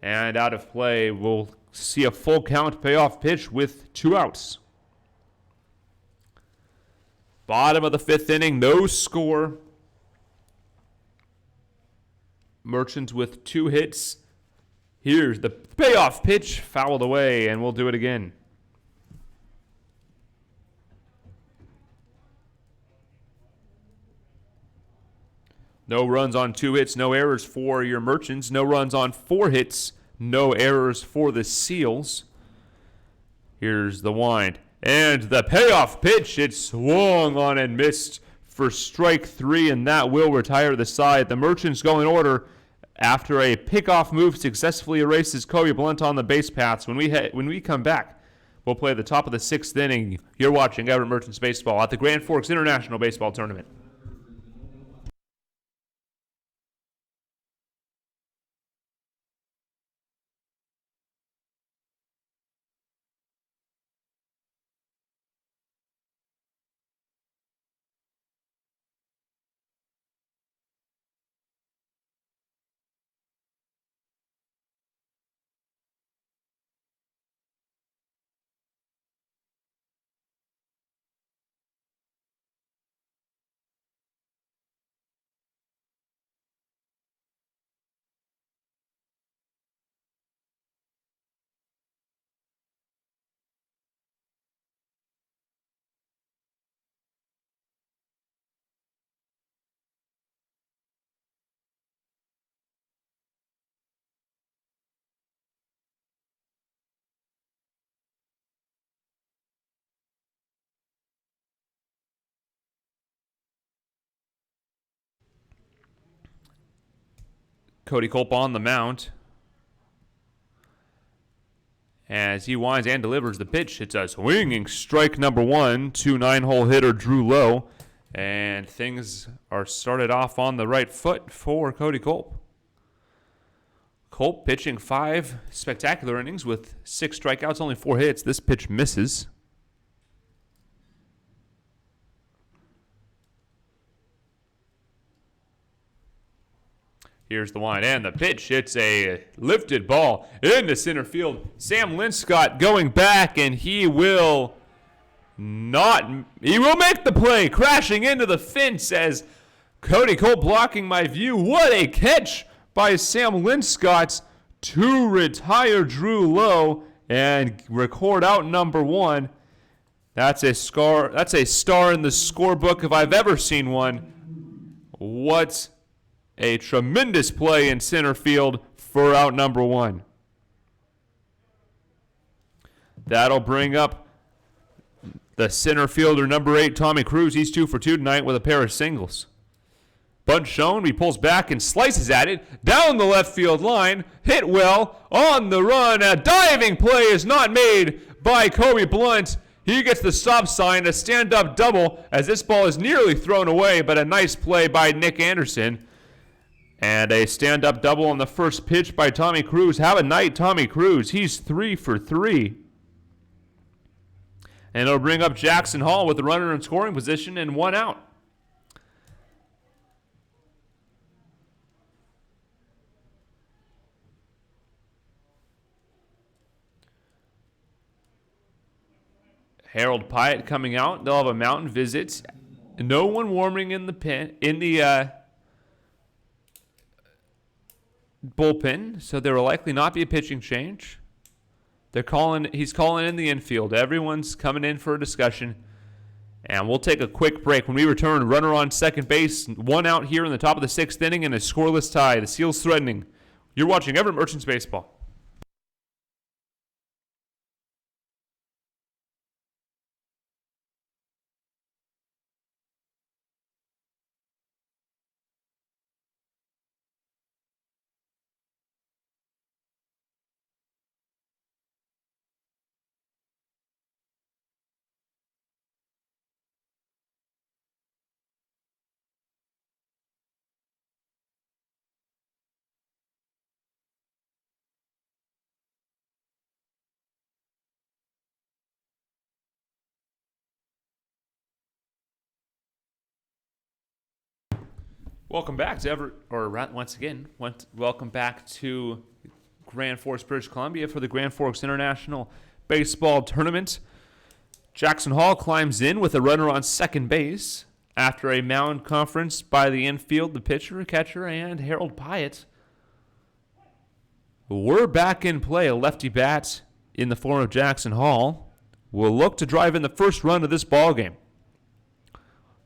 and out of play. We'll see a full count payoff pitch with 2 outs. Bottom of the 5th inning, no score. Merchants with 2 hits. Here's the payoff pitch, fouled away, and we'll do it again. No runs on 2 hits, no errors for your Merchants. No runs on 4 hits, no errors for the Seals. Here's the wind and the payoff pitch. It swung on and missed for strike 3, and that will retire the side. The Merchants go in order after a pickoff move successfully erases Kobe Blunt on the base paths. When we come back, we'll play the top of the 6th inning. You're watching Everett Merchants Baseball at the Grand Forks International Baseball Tournament. Cody Culp on the mound as he winds and delivers the pitch. It's a swinging strike number 1 to 9-hole hitter Drew Lowe, and things are started off on the right foot for Cody Culp. Culp pitching 5 spectacular innings with 6 strikeouts, only 4 hits. This pitch misses. Here's the wind and the pitch. It's a lifted ball into center field. Sam Linscott going back, and he will make the play, crashing into the fence as Cody Culp blocking my view. What a catch by Sam Linscott to retire Drew Lowe and record out number 1. That's a star in the scorebook if I've ever seen one. What a tremendous play in center field for out number 1. That'll bring up the center fielder, number 8, Tommy Cruz. He's 2 for 2 tonight with a pair of singles. Bunt shown. He pulls back and slices at it down the left field line. Hit well on the run. A diving play is not made by Kobe Blunt. He gets the stop sign, a stand-up double as this ball is nearly thrown away, but a nice play by Nick Anderson. And a stand-up double on the first pitch by Tommy Cruz. Have a night, Tommy Cruz. He's 3 for 3. And it'll bring up Jackson Hall with the runner in scoring position and 1 out. Harold Pyatt coming out. They'll have a mountain visit. No one warming in the bullpen, so there will likely not be a pitching change. He's calling in the infield. Everyone's coming in for a discussion. And we'll take a quick break. When we return, runner on second base, one out here in the top of the sixth inning, and a scoreless tie. The Seals threatening. You're watching Everett Merchants Baseball. Welcome back to welcome back to Grand Forks, British Columbia for the Grand Forks International Baseball Tournament. Jackson Hall climbs in with a runner on second base after a mound conference by the infield, the pitcher, catcher, and Harold Pyatt. We're back in play. A lefty bat in the form of Jackson Hall will look to drive in the first run of this ball game.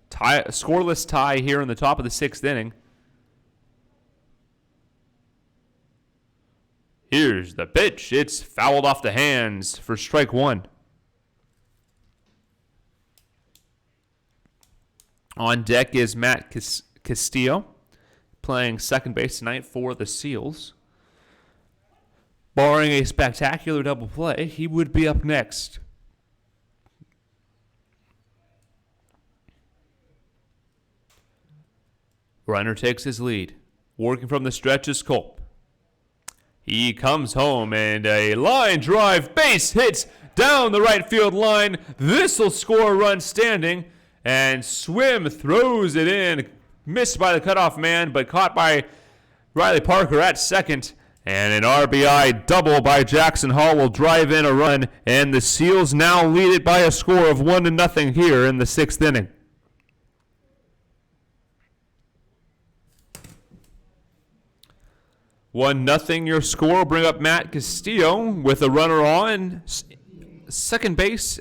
Scoreless tie here in the top of the sixth inning. Here's the pitch. It's fouled off the hands for strike one. On deck is Matt Castillo, playing second base tonight for the Seals. Barring a spectacular double play, he would be up next. Runner takes his lead. Working from the stretch is Culp. He comes home and a line drive base hits down the right field line. This will score a run standing. And Swim throws it in. Missed by the cutoff man, but caught by Riley Parker at second. And an RBI double by Jackson Hall will drive in a run. And the Seals now lead it by a score of 1-0 here in the sixth inning. 1-0 your score. Bring up Matt Castillo with a runner on second base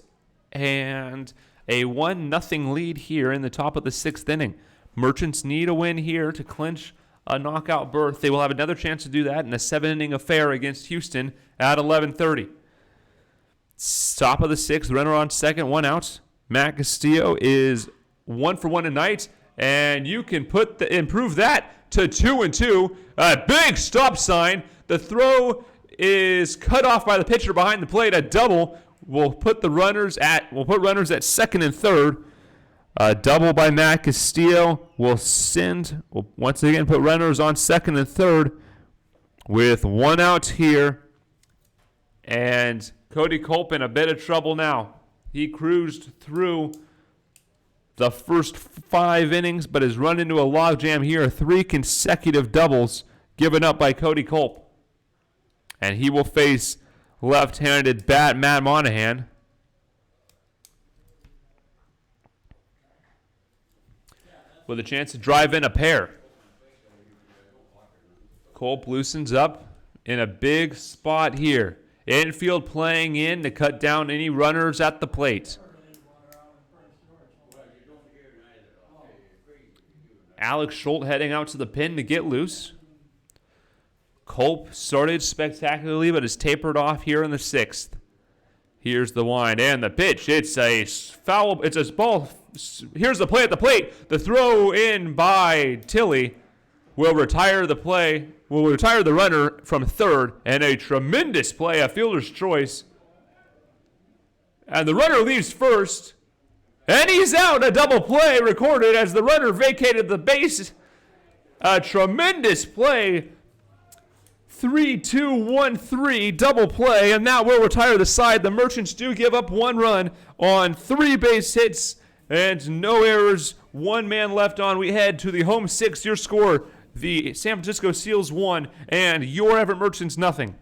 and a 1-0 lead here in the top of the sixth inning. Merchants need a win here to clinch a knockout berth. They will have another chance to do that in a 7-inning affair against Houston at 11:30. Top of the sixth, runner on second, one out. Matt Castillo is 1 for 1 tonight, and you can improve that to 2-2. A big stop sign. The throw is cut off by the pitcher behind the plate. A double will put runners at second and third. A double by Matt Castillo will once again put runners on second and third with one out here. And Cody Culp in a bit of trouble now. He cruised through the first 5 innings, but has run into a logjam here. 3 consecutive doubles given up by Cody Culp. And he will face left-handed bat Matt Monahan. With a chance to drive in a pair. Culp loosens up in a big spot here. Infield playing in to cut down any runners at the plate. Alex Schultz heading out to the pin to get loose. Culp started spectacularly, but is tapered off here in the sixth. Here's the wind and the pitch. It's a foul. It's a ball. Here's the play at the plate. The throw in by Tilley will retire the play. Will retire the runner from third, and a tremendous play, a fielder's choice. And the runner leaves first. And he's out. A double play recorded as the runner vacated the base. A tremendous play. 3-2-1-3 double play. And that will retire the side. The Merchants do give up 1 run on 3 base hits and no errors. 1 man left on. We head to the home 6. Your score, the San Francisco Seals 1 and your Everett Merchants 0.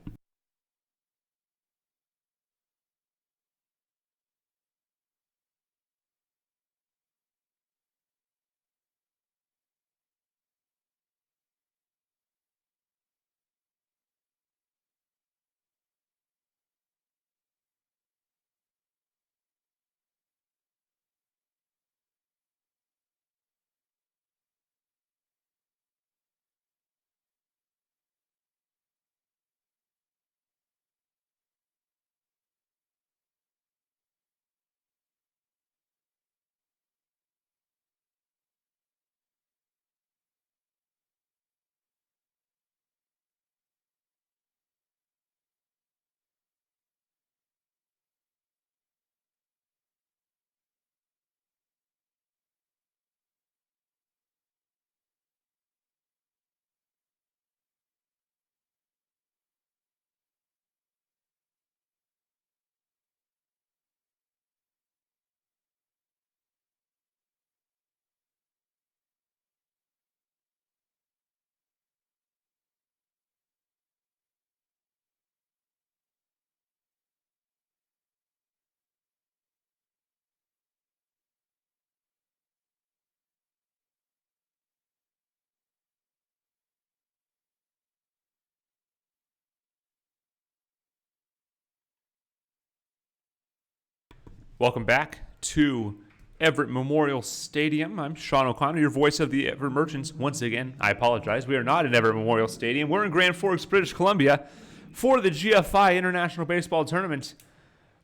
Welcome back to Everett Memorial Stadium. I'm Sean O'Connor, your voice of the Everett Merchants. Once again, I apologize. We are not in Everett Memorial Stadium. We're in Grand Forks, British Columbia for the GFI International Baseball Tournament.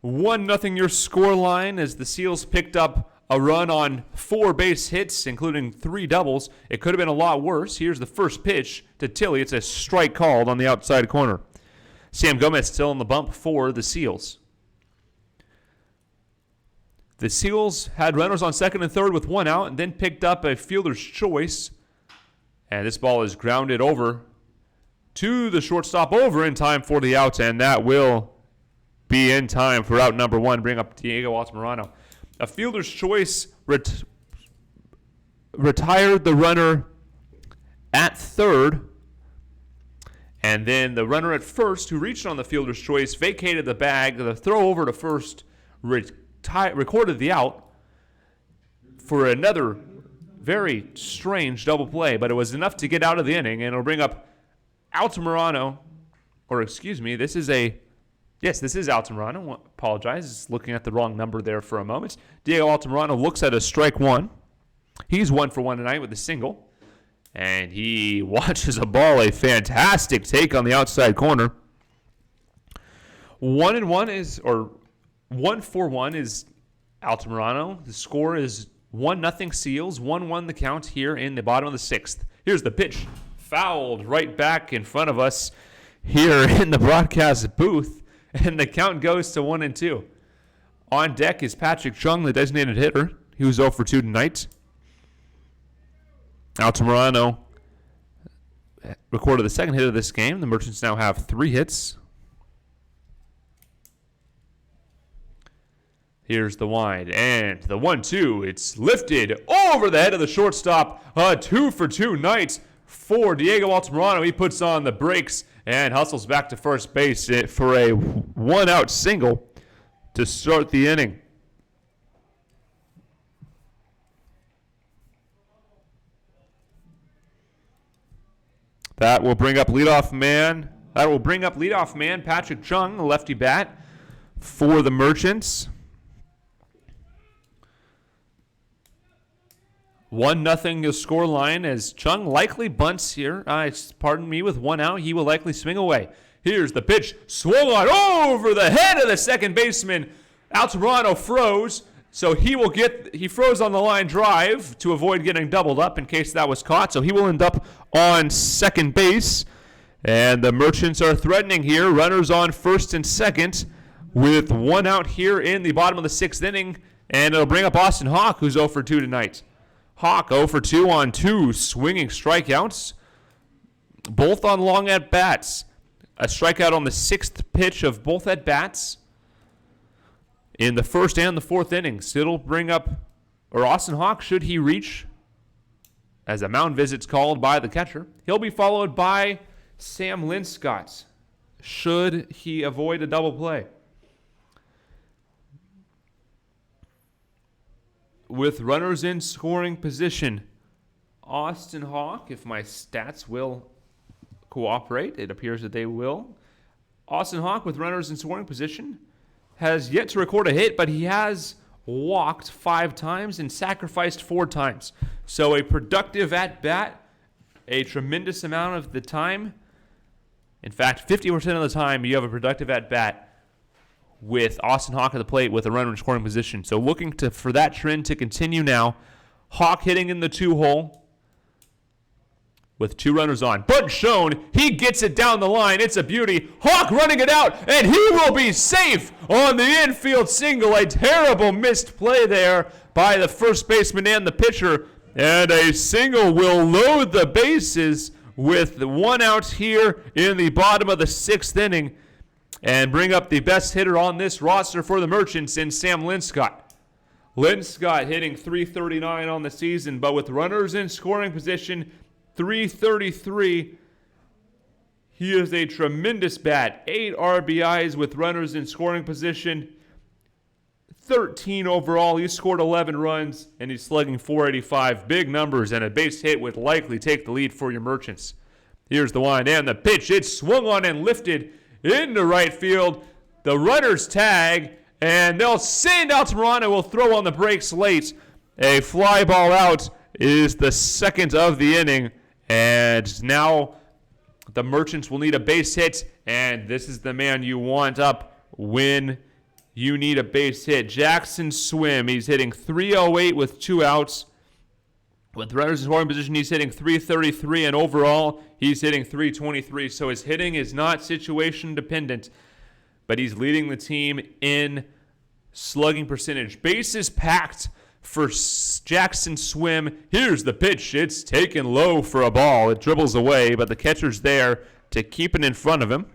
1-0 your score line as the Seals picked up a run on 4 base hits, including 3 doubles. It could have been a lot worse. Here's the first pitch to Tilly. It's a strike called on the outside corner. Sam Gomez still on the bump for the Seals. The Seals had runners on second and third with 1 out and then picked up a fielder's choice. And this ball is grounded over to the shortstop over in time for the out, and that will be in time for out number 1, bring up Diego Altamirano. A fielder's choice retired the runner at third, and then the runner at first, who reached on the fielder's choice, vacated the bag. The throw over to first recorded the out for another very strange double play, but it was enough to get out of the inning, and it'll bring up Altamirano, this is Altamirano. Apologize, looking at the wrong number there for a moment. Diego Altamirano looks at a strike 1. He's 1 for 1 tonight with a single, and he watches a ball, a fantastic take on the outside corner. 1 for 1 is Altamirano. The score is 1-0 Seals, 1-1 the count here in the bottom of the 6th. Here's the pitch, fouled right back in front of us here in the broadcast booth, and the count goes to 1-2. On deck is Patrick Chung, the designated hitter. He was 0 for 2 tonight. Altamirano recorded the second hit of this game. The Merchants now have 3 hits. Here's the wind, and the 1-2. It's lifted over the head of the shortstop. A 2 for 2 night for Diego Altamirano. He puts on the brakes and hustles back to first base for a 1-out single to start the inning. That will bring up leadoff man. Patrick Chung, the lefty bat for the Merchants. 1-0 the score line as Chung likely bunts here. With 1 out. He will likely swing away. Here's the pitch. Swung on over the head of the second baseman. Altamirano froze, so he froze on the line drive to avoid getting doubled up in case that was caught. So he will end up on second base. And the Merchants are threatening here. Runners on first and second with 1 out here in the bottom of the 6th inning. And it'll bring up Austin Hawk, who's 0 for 2 tonight. Hawk 0 for 2 on 2 swinging strikeouts, both on long at-bats. A strikeout on the 6th pitch of both at-bats in the 1st and the 4th innings. It'll bring up, Austin Hawk, should he reach, as a mound visit's called by the catcher. He'll be followed by Sam Linscott, should he avoid a double play. With runners in scoring position, Austin Hawk, if my stats will cooperate, it appears that they will. Austin Hawk, with runners in scoring position, has yet to record a hit, but he has walked 5 times and sacrificed 4 times. So a productive at-bat, a tremendous amount of the time. In fact, 50% of the time you have a productive at-bat with Austin Hawk at the plate with a runner in scoring position. So looking for that trend to continue now. Hawk hitting in the 2-hole with 2 runners on. Bunt shown. He gets it down the line. It's a beauty. Hawk running it out, and he will be safe on the infield single. A terrible missed play there by the first baseman and the pitcher. And a single will load the bases with 1 out here in the bottom of the 6th inning. And bring up the best hitter on this roster for the Merchants in Sam Linscott. Linscott hitting .339 on the season, but with runners in scoring position, .333. He is a tremendous bat. 8 RBIs with runners in scoring position. 13 overall. He scored 11 runs, and he's slugging .485. Big numbers, and a base hit would likely take the lead for your Merchants. Here's the wind and the pitch. It's swung on and lifted into right field. The runner's tag, And they'll send Altamirano, will throw on the brakes late. A fly ball out is the second of the inning. And now the Merchants will need a base hit. And this is the man you want up when you need a base hit. Jackson Swim, he's hitting .308 with 2 outs. With runners in scoring position, he's hitting .333, and overall, he's hitting .323. So his hitting is not situation dependent, but he's leading the team in slugging percentage. Bases packed for Jackson Swim. Here's the pitch. It's taken low for a ball. It dribbles away, but the catcher's there to keep it in front of him.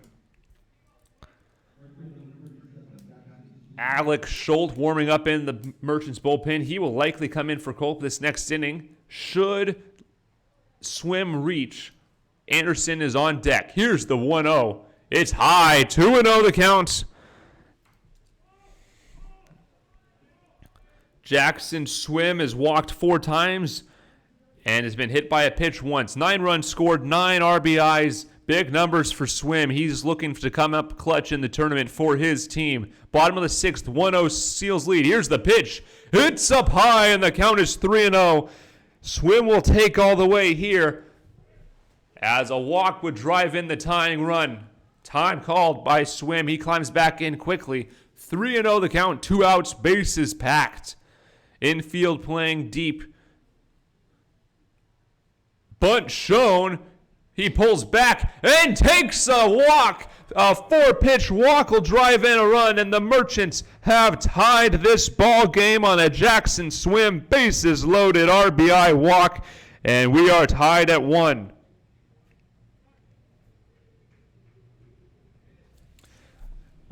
Alex Schultz warming up in the Merchants bullpen. He will likely come in for Culp this next inning. Should Swim reach, Anderson is on deck. Here's the 1-0. It's high. 2-0 the count. Jackson Swim has walked 4 times and has been hit by a pitch once. 9 runs scored, 9 RBIs. Big numbers for Swim. He's looking to come up clutch in the tournament for his team. Bottom of the 6th, 1-0 Seals lead. Here's the pitch. It's up high, and the count is 3-0. Swim will take all the way here as a walk would drive in the tying run. Time called by Swim. He climbs back in quickly. 3-0 the count, 2 outs, bases packed. Infield playing deep. Bunt shown. He pulls back and takes a walk. A 4-pitch walk will drive in a run, and the Merchants have tied this ball game on a Jackson Swim bases loaded RBI walk, and we are tied at 1.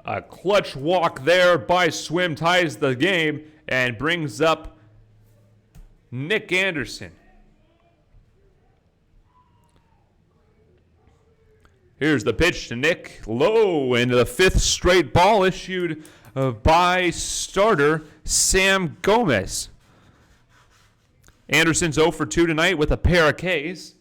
A clutch walk there by Swim ties the game and brings up Nick Anderson. Here's the pitch to Nick, low into the 5th straight ball issued by starter Sam Gomez. Anderson's 0 for 2 tonight with a pair of Ks.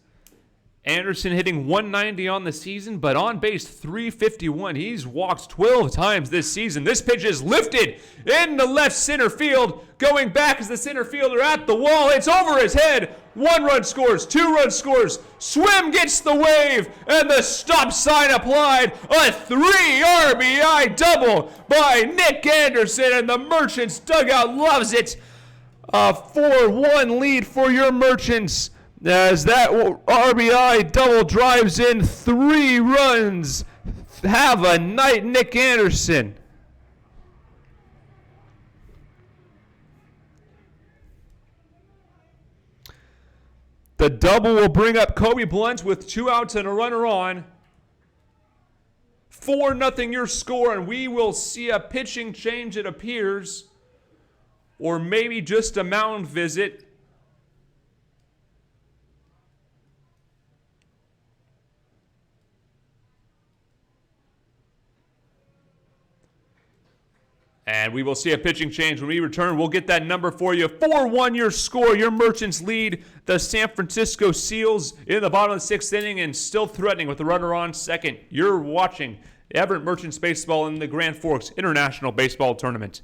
Anderson hitting .190 on the season, but on base .351. He's walked 12 times this season. This pitch is lifted into left center field. Going back as the center fielder at the wall. It's over his head. 1 run scores, 2 run scores. Swim gets the wave, and the stop sign applied. A 3 RBI double by Nick Anderson, and the Merchants dugout loves it. A 4-1 lead for your Merchants, as that RBI double drives in 3 runs. Have a night, Nick Anderson. The double will bring up Kobe Blunt with 2 outs and a runner on. 4-0 your score, and we will see a pitching change, it appears. Or maybe just a mound visit. And we will see a pitching change when we return. We'll get that number for you. 4-1 your score. Your Merchants lead the San Francisco Seals in the bottom of the 6th inning and still threatening with the runner on second. You're watching Everett Merchants Baseball in the Grand Forks International Baseball Tournament.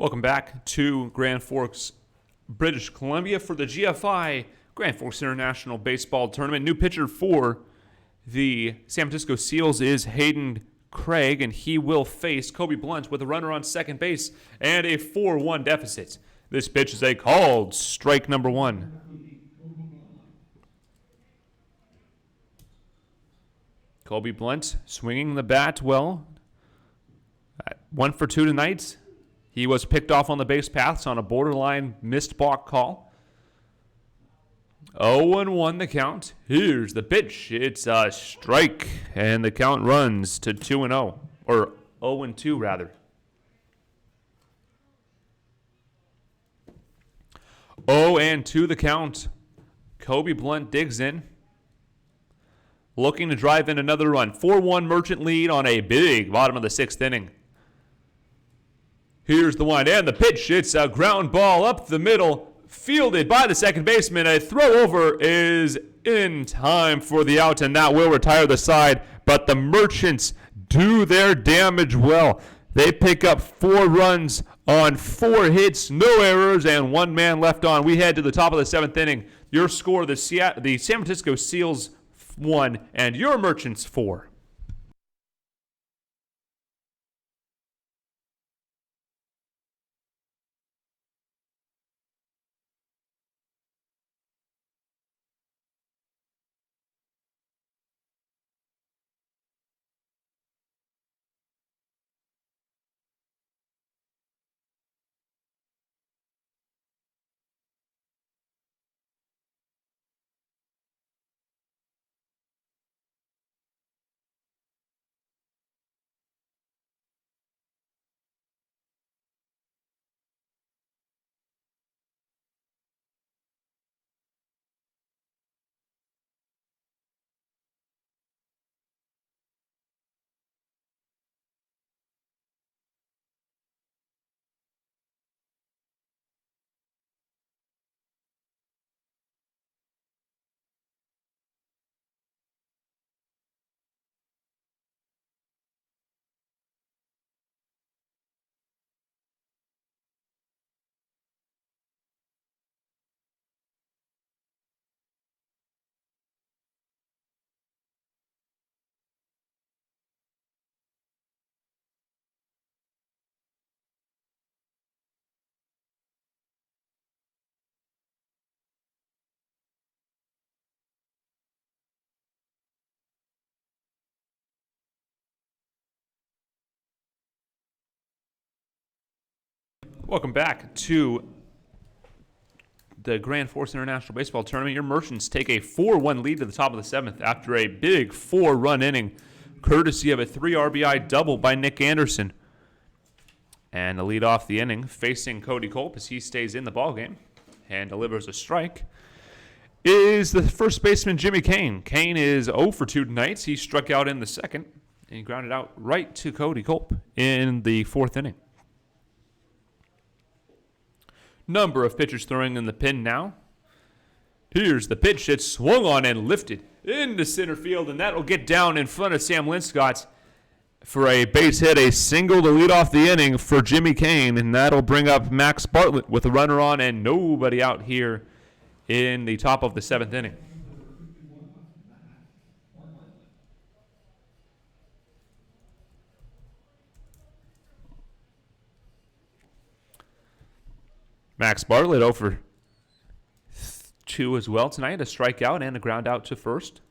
Welcome back to Grand Forks, British Columbia for the GFI Grand Forks International Baseball Tournament. New pitcher for the San Francisco Seals is Hayden Craig, and he will face Kobe Blunt with a runner on second base and a 4-1 deficit. This pitch is a called strike number 1. Kobe Blunt swinging the bat well. 1 for 2 tonight. He was picked off on the base paths on a borderline missed balk call. 0-1 the count. Here's the pitch. It's a strike, and the count runs to 2-0, or 0-2 rather. 0-2 the count. Kobe Blunt digs in, looking to drive in another run. 4-1 Merchant lead on a big bottom of the 6th inning. Here's the wind and the pitch. It's a ground ball up the middle, fielded by the second baseman. A throw over is in time for the out, and that will retire the side. But the Merchants do their damage well. They pick up 4 runs on 4 hits, no errors, and 1 man left on. We head to the top of the 7th inning. Your score, the San Francisco Seals 1 and your Merchants 4. Welcome back to the Grand Forks International Baseball Tournament. Your Merchants take a 4-1 lead to the top of the 7th after a big 4-run inning, courtesy of a 3 RBI double by Nick Anderson. And to lead off the inning, facing Cody Culp as he stays in the ballgame and delivers a strike, is the first baseman Jimmy Kane. Kane is 0 for 2 tonight. He struck out in the second, and he grounded out right to Cody Culp in the 4th inning. Number of pitchers throwing in the pen now. Here's the pitch. It's swung on and lifted into center field, and that'll get down in front of Sam Linscott for a base hit, a single to lead off the inning for Jimmy Kane, and that'll bring up Max Bartlett with a runner on and nobody out here in the top of the 7th inning. Max Bartlett 0 for 2 as well tonight, a strikeout and a ground out to first.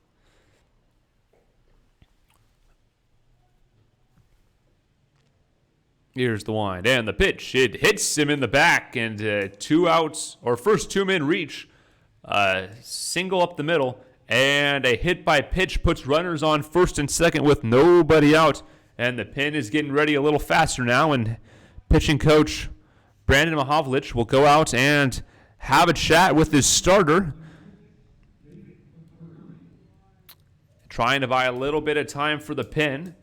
Here's the wind and the pitch. It hits him in the back, and 2 outs, or first 2-man reach, single up the middle, and a hit by pitch puts runners on first and second with nobody out, and the pen is getting ready a little faster now, and pitching coach Brandon Mahovlich will go out and have a chat with his starter, trying to buy a little bit of time for the pen.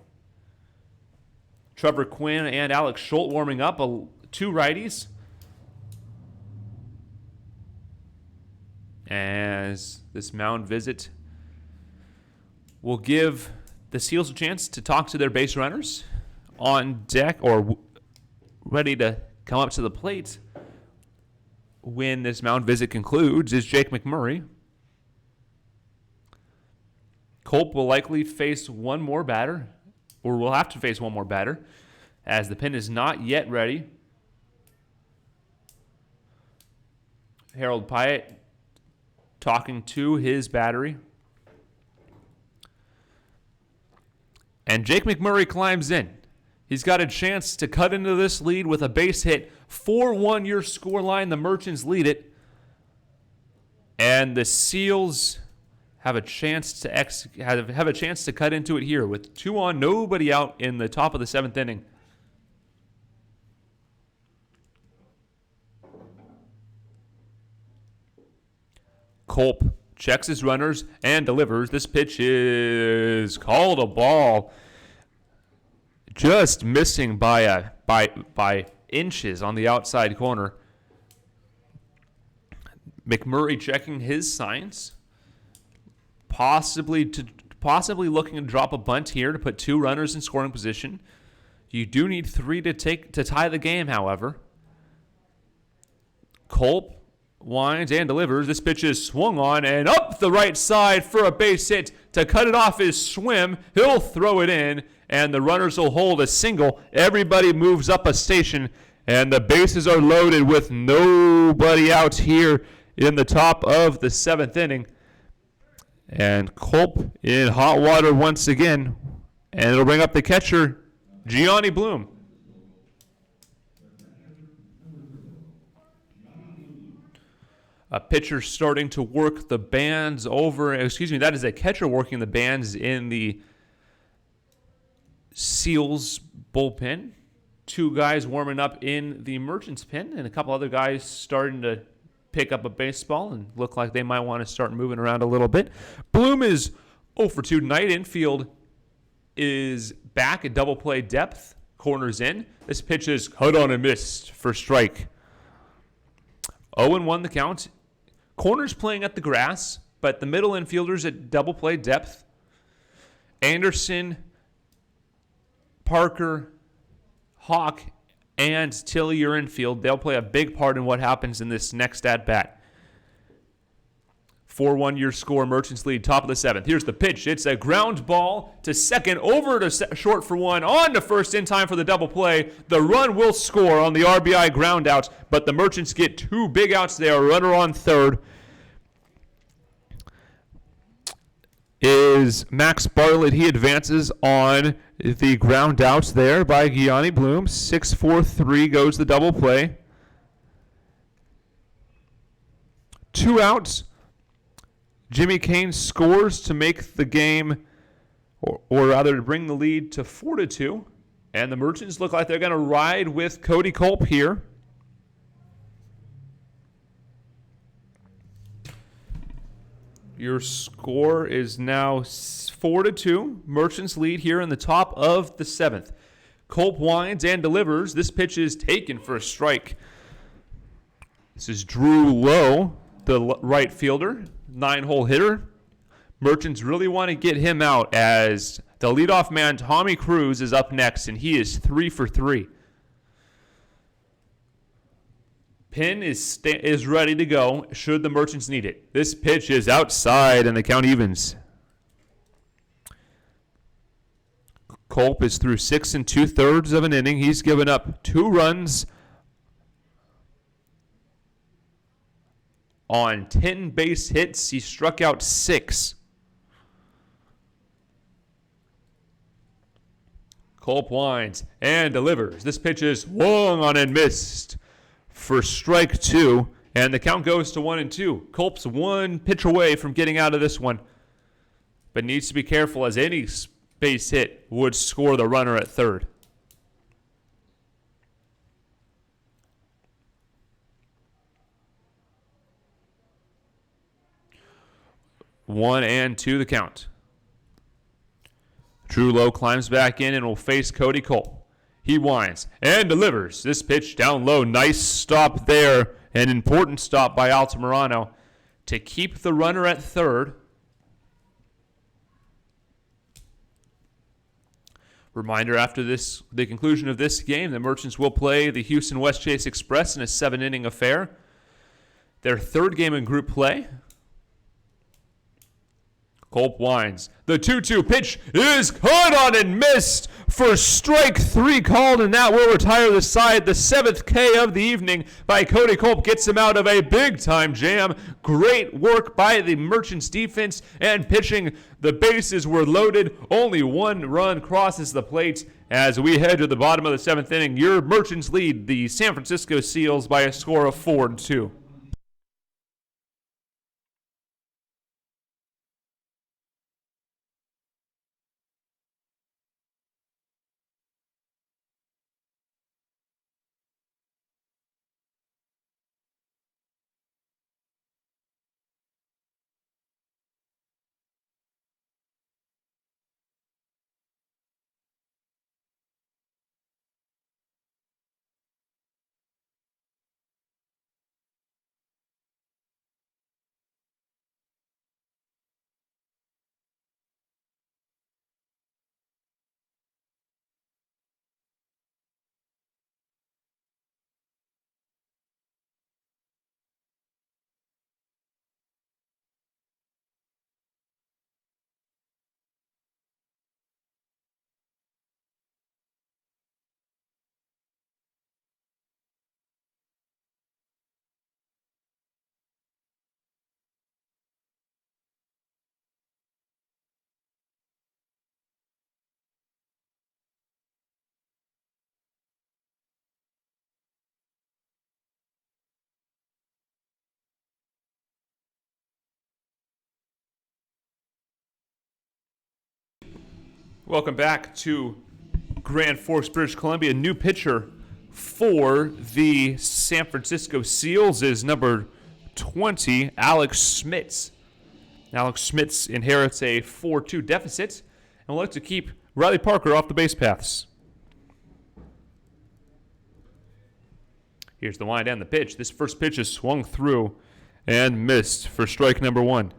Trevor Quinn and Alex Schultz warming up, 2 righties. As this mound visit will give the Seals a chance to talk to their base runners on deck or ready to Come up to the plate when this mound visit concludes is Jake McMurray. Culp will likely face one more batter, or will have to face one more batter, as the pin is not yet ready. Harold Pyatt talking to his battery. And Jake McMurray climbs in. He's got a chance to cut into this lead with a base hit. 4-1 your scoreline. The Merchants lead it. And the Seals have a chance to have a chance to cut into it here with 2 on, nobody out in the top of the 7th inning. Culp checks his runners and delivers. This pitch is called a ball. Just missing by inches on the outside corner. McMurray checking his signs. Possibly looking to drop a bunt here to put 2 runners in scoring position. You do need 3 to tie the game, however. Culp winds and delivers. This pitch is swung on and up the right side for a base hit. To cut it off is Swim. He'll throw it in, and the runners will hold a single. Everybody moves up a station, and the bases are loaded with nobody out here in the top of the 7th inning. And Culp in hot water once again, and it'll bring up the catcher, Gianni Bloom. A pitcher starting to work the bands over. That is a catcher working the bands in the Seals bullpen. 2 guys warming up in the Merchants pen, and a couple other guys starting to pick up a baseball and look like they might want to start moving around a little bit. Bloom is 0 for 2 tonight. Infield is back at double play depth. Corners in. This pitch is cut on and missed for strike. 0-1 the count. Corners playing at the grass, but the middle infielders at double play depth. Anderson, Parker, Hawk, and Tilly are infield. They'll play a big part in what happens in this next at-bat. 4-1 your score. Merchants lead, top of the 7th. Here's the pitch. It's a ground ball to second, over to short for 1, on to first in time for the double play. The run will score on the RBI ground out, but the Merchants get 2 big outs there. Runner on third is Max Bartlett. He advances on the ground outs there by Gianni Bloom. 6-4-3 goes the double play. 2 outs. Jimmy Kane scores to make the game, or rather to bring the lead to 4-2. And the Merchants look like they're going to ride with Cody Culp here. Your score is now 4-2. Merchants lead here in the top of the 7th. Culp winds and delivers. This pitch is taken for a strike. This is Drew Lowe, the right fielder, 9-hole hitter. Merchants really want to get him out as the leadoff man, Tommy Cruz, is up next, and he is 3 for 3. Pin is ready to go should the Merchants need it. This pitch is outside, and the count evens. Culp is through 6 2/3 of an inning. He's given up 2 runs on 10 base hits. He struck out 6. Culp winds and delivers. This pitch is swung on and missed for strike 2, and the count goes to 1-2. Culp's 1 pitch away from getting out of this one, but needs to be careful as any base hit would score the runner at third. One and 2 the count. Drew Lowe climbs back in and will face Cody Culp. He winds and delivers. This pitch down low. Nice stop there. An important stop by Altamirano to keep the runner at third. Reminder, after the conclusion of this game, the Merchants will play the Houston West Chase Express in a 7-inning affair. Their third game in group play. Culp winds. The 2-2 pitch is caught on and missed for strike 3 called, and that will retire the side. The 7th K of the evening by Cody Culp gets him out of a big-time jam. Great work by the Merchants defense and pitching. The bases were loaded. Only one run crosses the plate as we head to the bottom of the 7th inning. Your Merchants lead the San Francisco Seals by a score of 4-2. Welcome back to Grand Forks, British Columbia. New pitcher for the San Francisco Seals is number 20, Alex Schmitz. Alex Schmitz inherits a 4-2 deficit and will like to keep Riley Parker off the base paths. Here's the wind and the pitch. This first pitch is swung through and missed for strike number 1.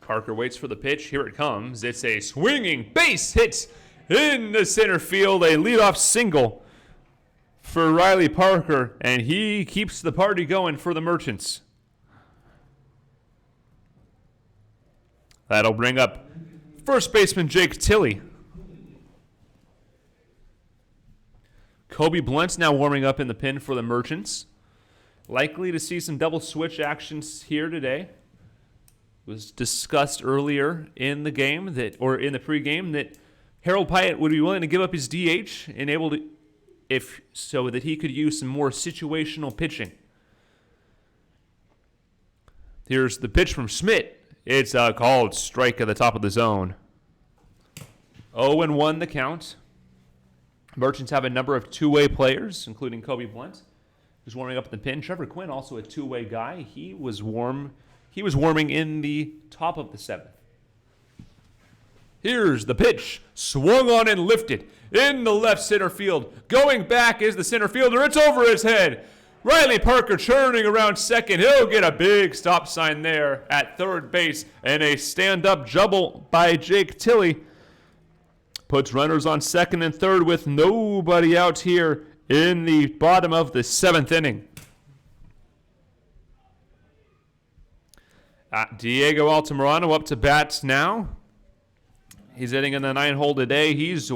Parker waits for the pitch. Here it comes. It's a swinging base hit in the center field. A leadoff single for Riley Parker, and he keeps the party going for the Merchants. That'll bring up first baseman Jake Tilley. Kobe Blunt's now warming up in the pen for the Merchants. Likely to see some double switch actions here today. Was discussed earlier in the game in the pregame that Harold Pyatt would be willing to give up his DH and able to, so that he could use some more situational pitching. Here's the pitch from Schmidt. It's a called strike at the top of the zone. 0-1 the count. Merchants have a number of two-way players, including Kobe Blunt, who's warming up in the pen. Trevor Quinn, also a two-way guy. He was warming in the top of the 7th. Here's the pitch. Swung on and lifted in the left center field. Going back is the center fielder. It's over his head. Riley Parker churning around second. He'll get a big stop sign there at third base. And a stand-up juggle by Jake Tilley puts runners on second and third with nobody out here in the bottom of the 7th inning. Diego Altamirano up to bat now. He's hitting in the 9-hole today. He's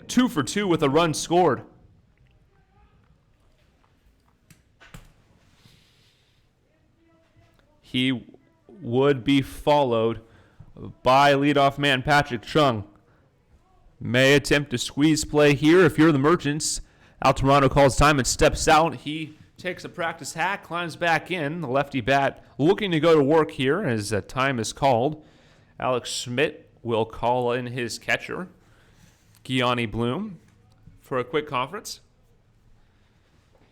2 for 2 with a run scored. He would be followed by leadoff man Patrick Chung. May attempt to squeeze play here if you're the Merchants. Altamirano calls time and steps out. He takes a practice hack, climbs back in. The lefty bat looking to go to work here as time is called. Alex Schmidt will call in his catcher, Gianni Bloom, for a quick conference.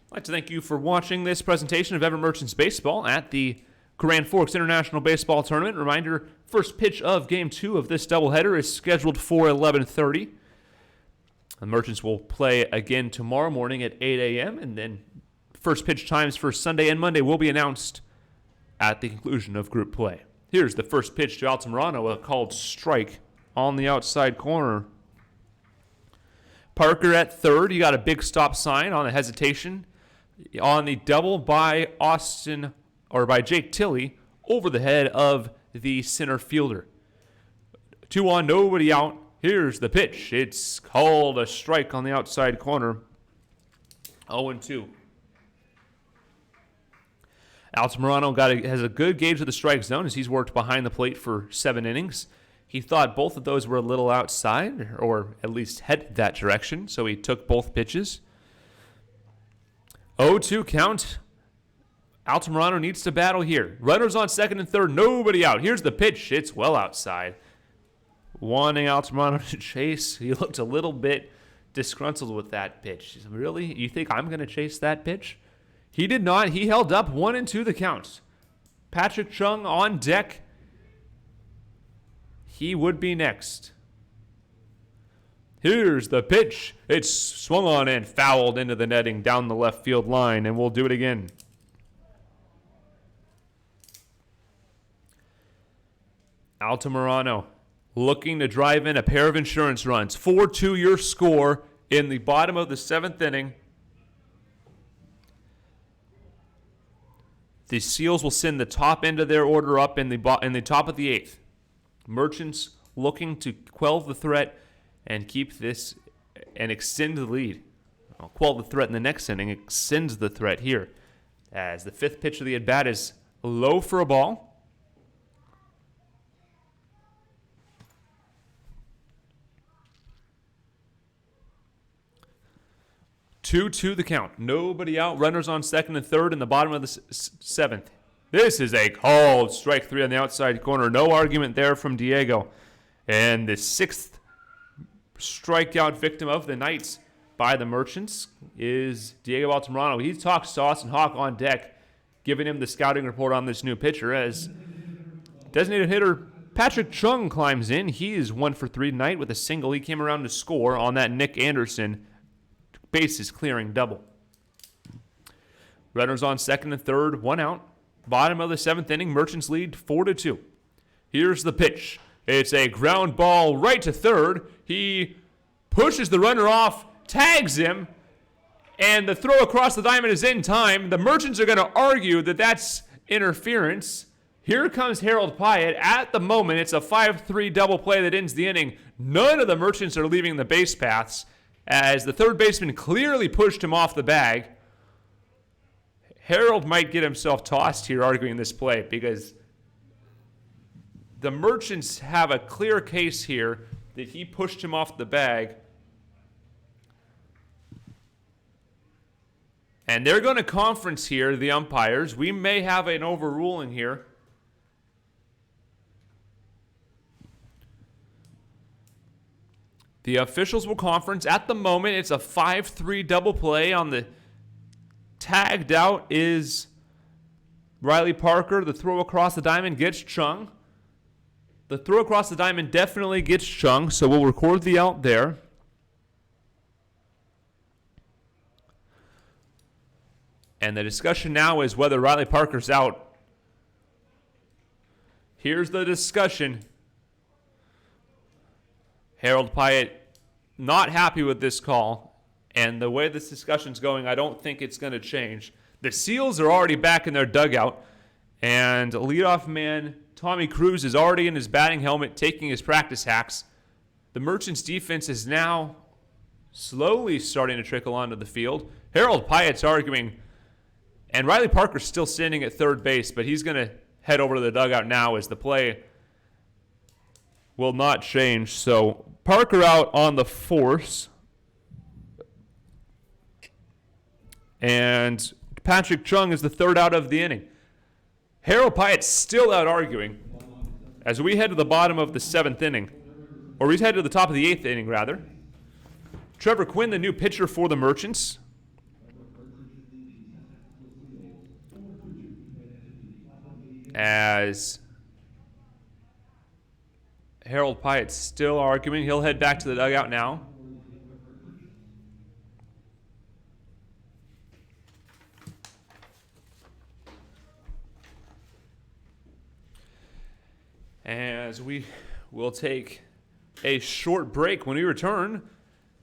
I'd like to thank you for watching this presentation of Everett Merchants Baseball at the Grand Forks International Baseball Tournament. Reminder, first pitch of Game 2 of this doubleheader is scheduled for 11:30. The Merchants will play again tomorrow morning at 8 a.m., and then first pitch times for Sunday and Monday will be announced at the conclusion of group play. Here's the first pitch to Altamirano, a called strike on the outside corner. Parker at third. You got a big stop sign on the hesitation. On the double by Jake Tilley over the head of the center fielder. 2 on, nobody out. Here's the pitch. It's called a strike on the outside corner. 0-2. Altamirano has a good gauge of the strike zone as he's worked behind the plate for 7 innings. He thought both of those were a little outside, or at least headed that direction, so he took both pitches. 0-2 count. Altamirano needs to battle here. Runners on second and third, nobody out. Here's the pitch. It's well outside. Wanting Altamirano to chase. He looked a little bit disgruntled with that pitch. Really? You think I'm going to chase that pitch? He did not. He held up 1-2 the count. Patrick Chung on deck. He would be next. Here's the pitch. It's swung on and fouled into the netting down the left field line, and we'll do it again. Altamirano looking to drive in a pair of insurance runs. 4-2 your score in the bottom of the 7th inning. The Seals will send the top end of their order up in the top of the 8th. Merchants looking to quell the threat and keep this and extend the lead. I'll quell the threat in the next inning, extends the threat here. As the 5th pitch of the at-bat is low for a ball. 2-2 the count. Nobody out. Runners on second and third in the bottom of the 7th. This is a called strike 3 on the outside corner. No argument there from Diego. And the 6th strikeout victim of the night by the Merchants is Diego Altamirano. He talks to Austin Hawk on deck, giving him the scouting report on this new pitcher as designated hitter Patrick Chung climbs in. He is 1 for 3 tonight with a single. He came around to score on that Nick Anderson bases clearing double. Runners on second and third, 1 out. Bottom of the 7th inning, Merchants lead 4-2. Here's the pitch. It's a ground ball right to third. He pushes the runner off, tags him, and the throw across the diamond is in time. The Merchants are going to argue that that's interference. Here comes Harold Pyatt. At the moment, it's a 5-3 double play that ends the inning. None of the Merchants are leaving the base paths as the third baseman clearly pushed him off the bag. Harold might get himself tossed here arguing this play because the Merchants have a clear case here that he pushed him off the bag. And they're going to conference here, the umpires. We may have an overruling here. The officials will conference. At the moment, it's a 5-3 double play. On the tagged out is Riley Parker. The throw across the diamond gets Chung. The throw across the diamond definitely gets Chung, so we'll record the out there. And the discussion now is whether Riley Parker's out. Here's the discussion. Harold Pyatt not happy with this call, and the way this discussion's going, I don't think it's going to change. The Seals are already back in their dugout, and leadoff man Tommy Cruz is already in his batting helmet taking his practice hacks. The Merchants defense is now slowly starting to trickle onto the field. Harold Pyatt's arguing, and Riley Parker's still standing at third base, but he's going to head over to the dugout now as the play will not change. So Parker out on the force. And Patrick Chung is the third out of the inning. Harold Pyatt still out arguing as we head to the bottom of the 7th inning. Or we head to the top of the 8th inning, rather. Trevor Quinn, the new pitcher for the Merchants. As Harold Pyatt's still arguing. He'll head back to the dugout now. as we will take a short break. When we return,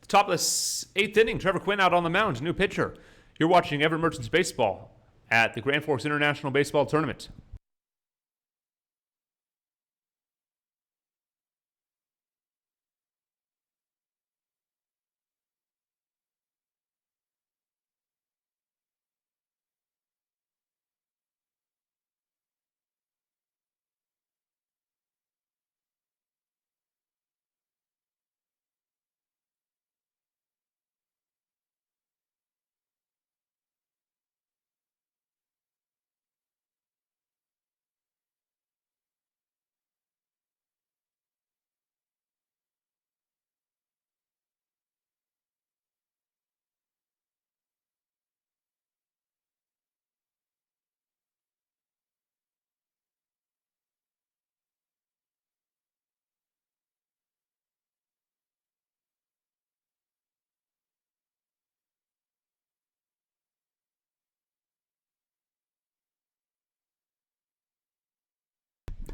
the top of the 8th inning, Trevor Quinn out on the mound, new pitcher. You're watching Everett Merchants Baseball at the Grand Forks International Baseball Tournament.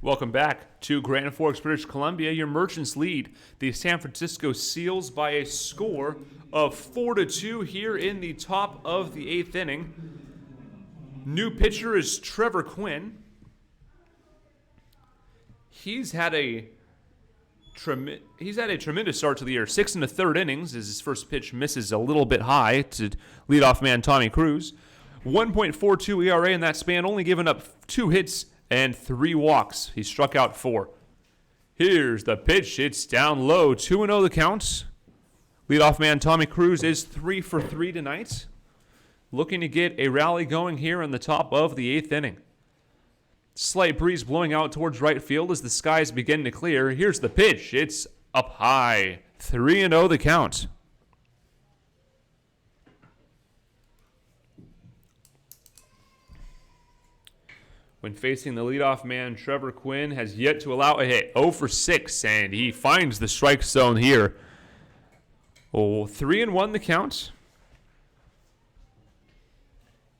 Welcome back to Grand Forks, British Columbia. Your Merchants lead the San Francisco Seals by a score of 4-2 here in the top of the 8th inning. New pitcher is Trevor Quinn. He's had a tremendous start to the year. 6 1/3 innings as his first pitch misses a little bit high to leadoff man Tommy Cruz. 1.42 ERA in that span, only giving up 2 hits and 3 walks. He struck out 4. Here's the pitch. It's down low. 2-0 the count. Leadoff man Tommy Cruz is 3 for 3 tonight. Looking to get a rally going here in the top of the 8th inning. Slight breeze blowing out towards right field as the skies begin to clear. Here's the pitch. It's up high. 3-0 the count. When facing the leadoff man, Trevor Quinn has yet to allow a hit. 0 for 6, and he finds the strike zone here. 3-1 the count.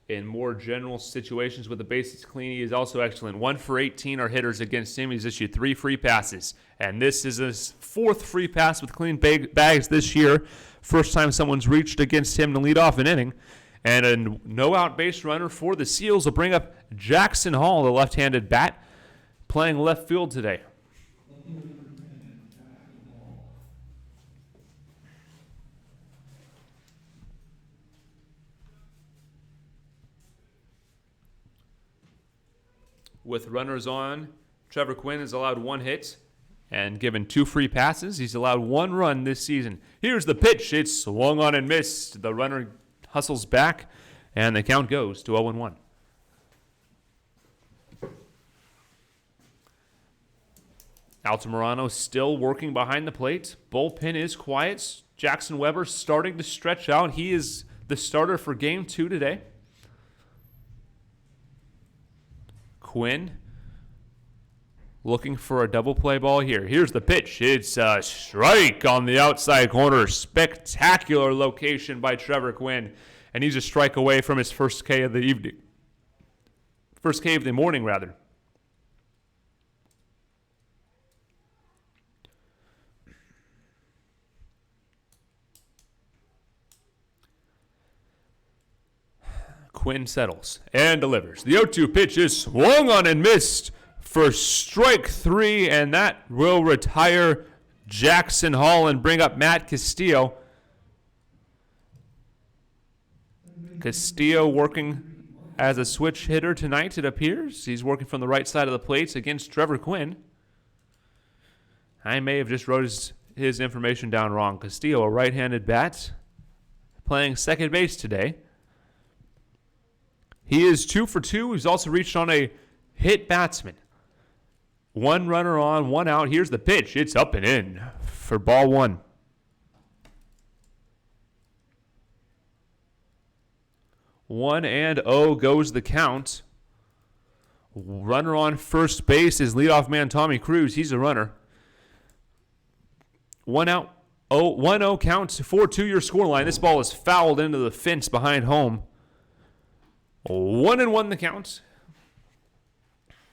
In more general situations with the bases clean, he is also excellent. 1 for 18 are hitters against him. He's issued 3 free passes. And this is his 4th free pass with clean bags this year. First time someone's reached against him to lead off an inning. And a no-out base runner for the Seals will bring up Jackson Hall, the left-handed bat, playing left field today. With runners on, Trevor Quinn has allowed 1 hit and given 2 free passes. He's allowed 1 run this season. Here's the pitch. It's swung on and missed. The runner hustles back, and the count goes to 0-1. Altamirano still working behind the plate. Bullpen is quiet. Jackson Weber starting to stretch out. He is the starter for Game 2 today. Quinn looking for a double play ball here. Here's the pitch. It's a strike on the outside corner. Spectacular location by Trevor Quinn. And he's a strike away from his first K of the evening. First K of the morning, rather. Quinn settles and delivers. The 0-2 pitch is swung on and missed for strike 3, and that will retire Jackson Hall and bring up Matt Castillo. Castillo working as a switch hitter tonight, it appears. He's working from the right side of the plate against Trevor Quinn. I may have just wrote his information down wrong. Castillo, a right-handed bat, playing second base today. He is 2 for 2. He's also reached on a hit batsman. 1 runner on, 1 out. Here's the pitch. It's up and in for ball 1. One and 0 goes the count. Runner on first base is leadoff man Tommy Cruz. He's a runner. 1 out. 1-0 count. 4-2 your scoreline. This ball is fouled into the fence behind home. 1-1 the count.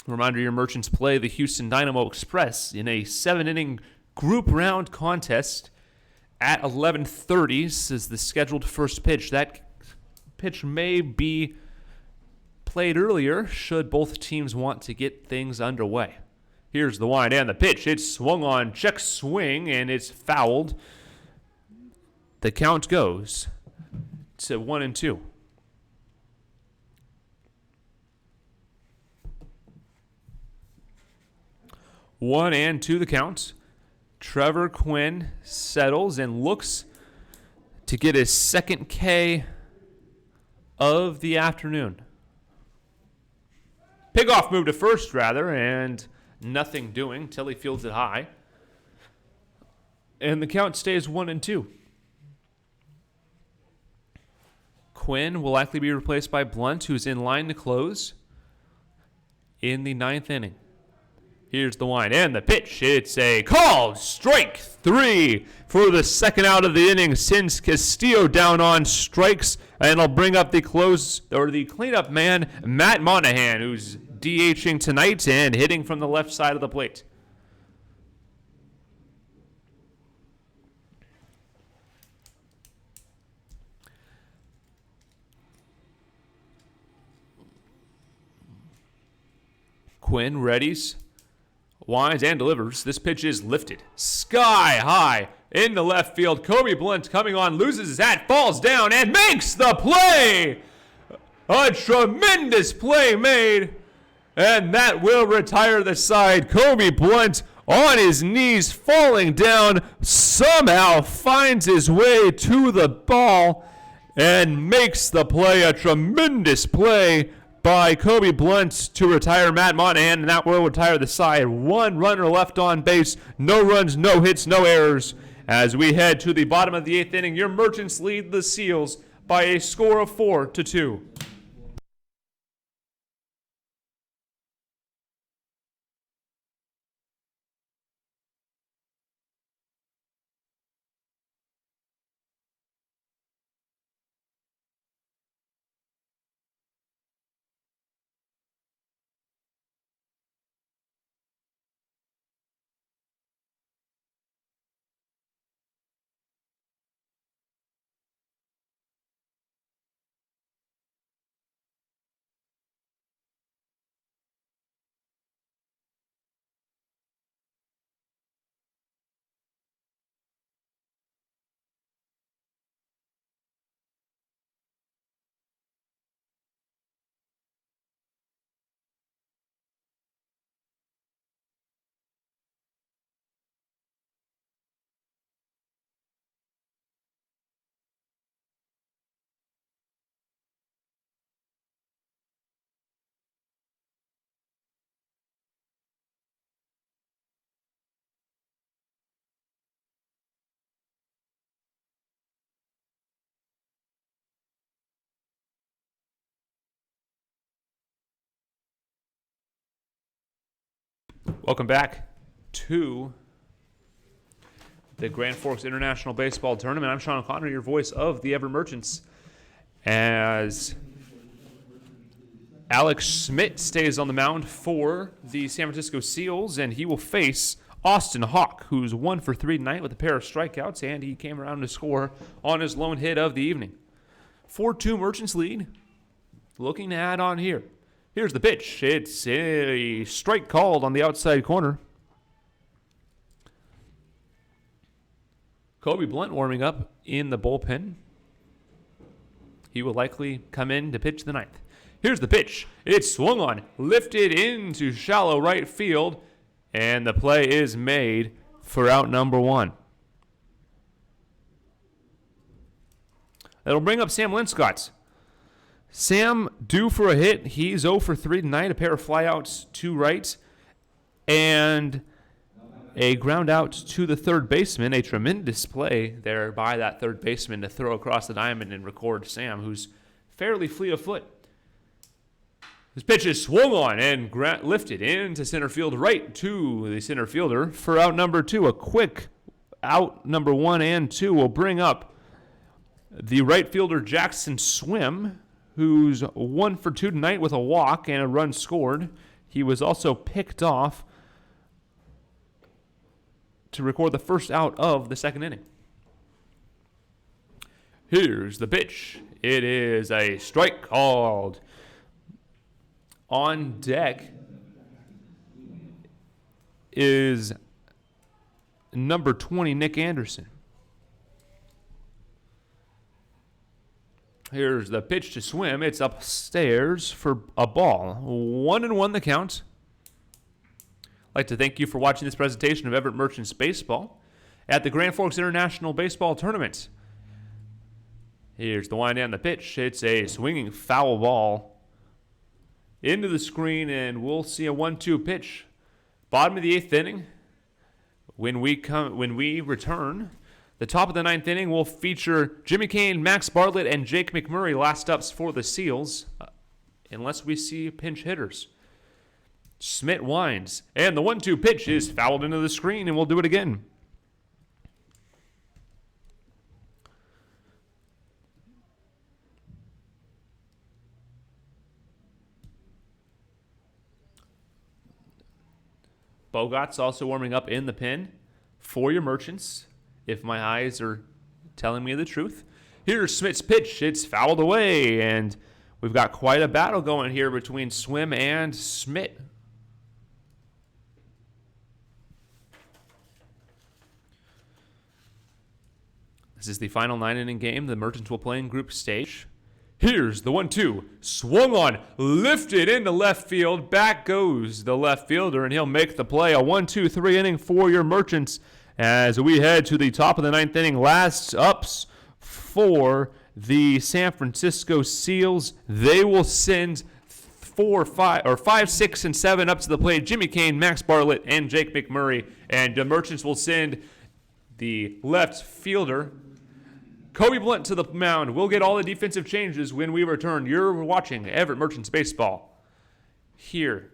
Reminder, your Merchants play the Houston Dynamo Express in a 7-inning group round contest at 11:30. This is the scheduled first pitch. That pitch may be played earlier should both teams want to get things underway. Here's the wind and the pitch. It's swung on, check swing, and it's fouled. The count goes to 1-2. 1-2 the count. Trevor Quinn settles and looks to get his second K of the afternoon. Pickoff move to first, rather, and nothing doing till he fields it high. And the count stays 1-2. Quinn will likely be replaced by Blunt, who's in line to close in the 9th inning. Here's the wind and the pitch. It's a called strike 3 for the second out of the inning since Castillo down on strikes, and it'll bring up the cleanup man, Matt Monahan, who's DHing tonight and hitting from the left side of the plate. Quinn readies, winds, and delivers. This pitch is lifted sky high in the left field. Kobe Blunt coming on, loses his hat, falls down, and makes the play! A tremendous play made, and that will retire the side. Kobe Blunt on his knees, falling down, somehow finds his way to the ball and makes the play. A tremendous play by Kobe Blunt to retire Matt Monahan, and that will retire the side. One runner left on base, no runs, no hits, no errors. As we head to the bottom of the 8th inning, your Merchants lead the Seals by a score of 4-2. Welcome back to the Grand Forks International Baseball Tournament. I'm Sean O'Connor, your voice of the Ever Merchants, as Alex Schmidt stays on the mound for the San Francisco Seals, and he will face Austin Hawk, who's 1 for 3 tonight with a pair of strikeouts, and he came around to score on his lone hit of the evening. 4-2 Merchants lead. Looking to add on here. Here's the pitch. It's a strike called on the outside corner. Kobe Blunt warming up in the bullpen. He will likely come in to pitch the 9th. Here's the pitch. It's swung on, lifted into shallow right field, and the play is made for out number 1. That'll bring up Sam Linscott. Sam due for a hit. He's 0 for 3 tonight. A pair of flyouts to right and a ground out to the third baseman. A tremendous play there by that third baseman to throw across the diamond and record Sam, who's fairly fleet of foot. This pitch is swung on and lifted into center field, right to the center fielder for out number 2. A quick out number 1 and 2 will bring up the right fielder Jackson Swim, who's 1 for 2 tonight with a walk and a run scored. He was also picked off to record the first out of the second inning. Here's the pitch. It is a strike called. On deck is number 20, Nick Anderson. Here's the pitch to Swim. It's upstairs for a ball. 1-1 the count. I'd like to thank you for watching this presentation of Everett Merchants Baseball at the Grand Forks International Baseball Tournament. Here's the wind and the pitch. It's a swinging foul ball into the screen, and we'll see a 1-2 pitch. Bottom of the 8th inning. When we return, the top of the 9th inning will feature Jimmy Kane, Max Bartlett, and Jake McMurray last ups for the Seals, unless we see pinch hitters. Smith winds, and the 1-2 pitch is fouled into the screen, and we'll do it again. Bogart's also warming up in the pen for your Merchants, if my eyes are telling me the truth. Here's Smith's pitch. It's fouled away, and we've got quite a battle going here between Swim and Smith. This is the final 9-inning game the Merchants will play in group stage. Here's the 1-2. Swung on, lifted into left field. Back goes the left fielder, and he'll make the play. A 1-2-3 inning for your Merchants as we head to the top of the 9th inning. Last ups for the San Francisco Seals. They will send 5, 6, and 7 up to the plate. Jimmy Kane, Max Bartlett, and Jake McMurray. And the Merchants will send the left fielder Kobe Blunt to the mound. We'll get all the defensive changes when we return. You're watching Everett Merchants Baseball here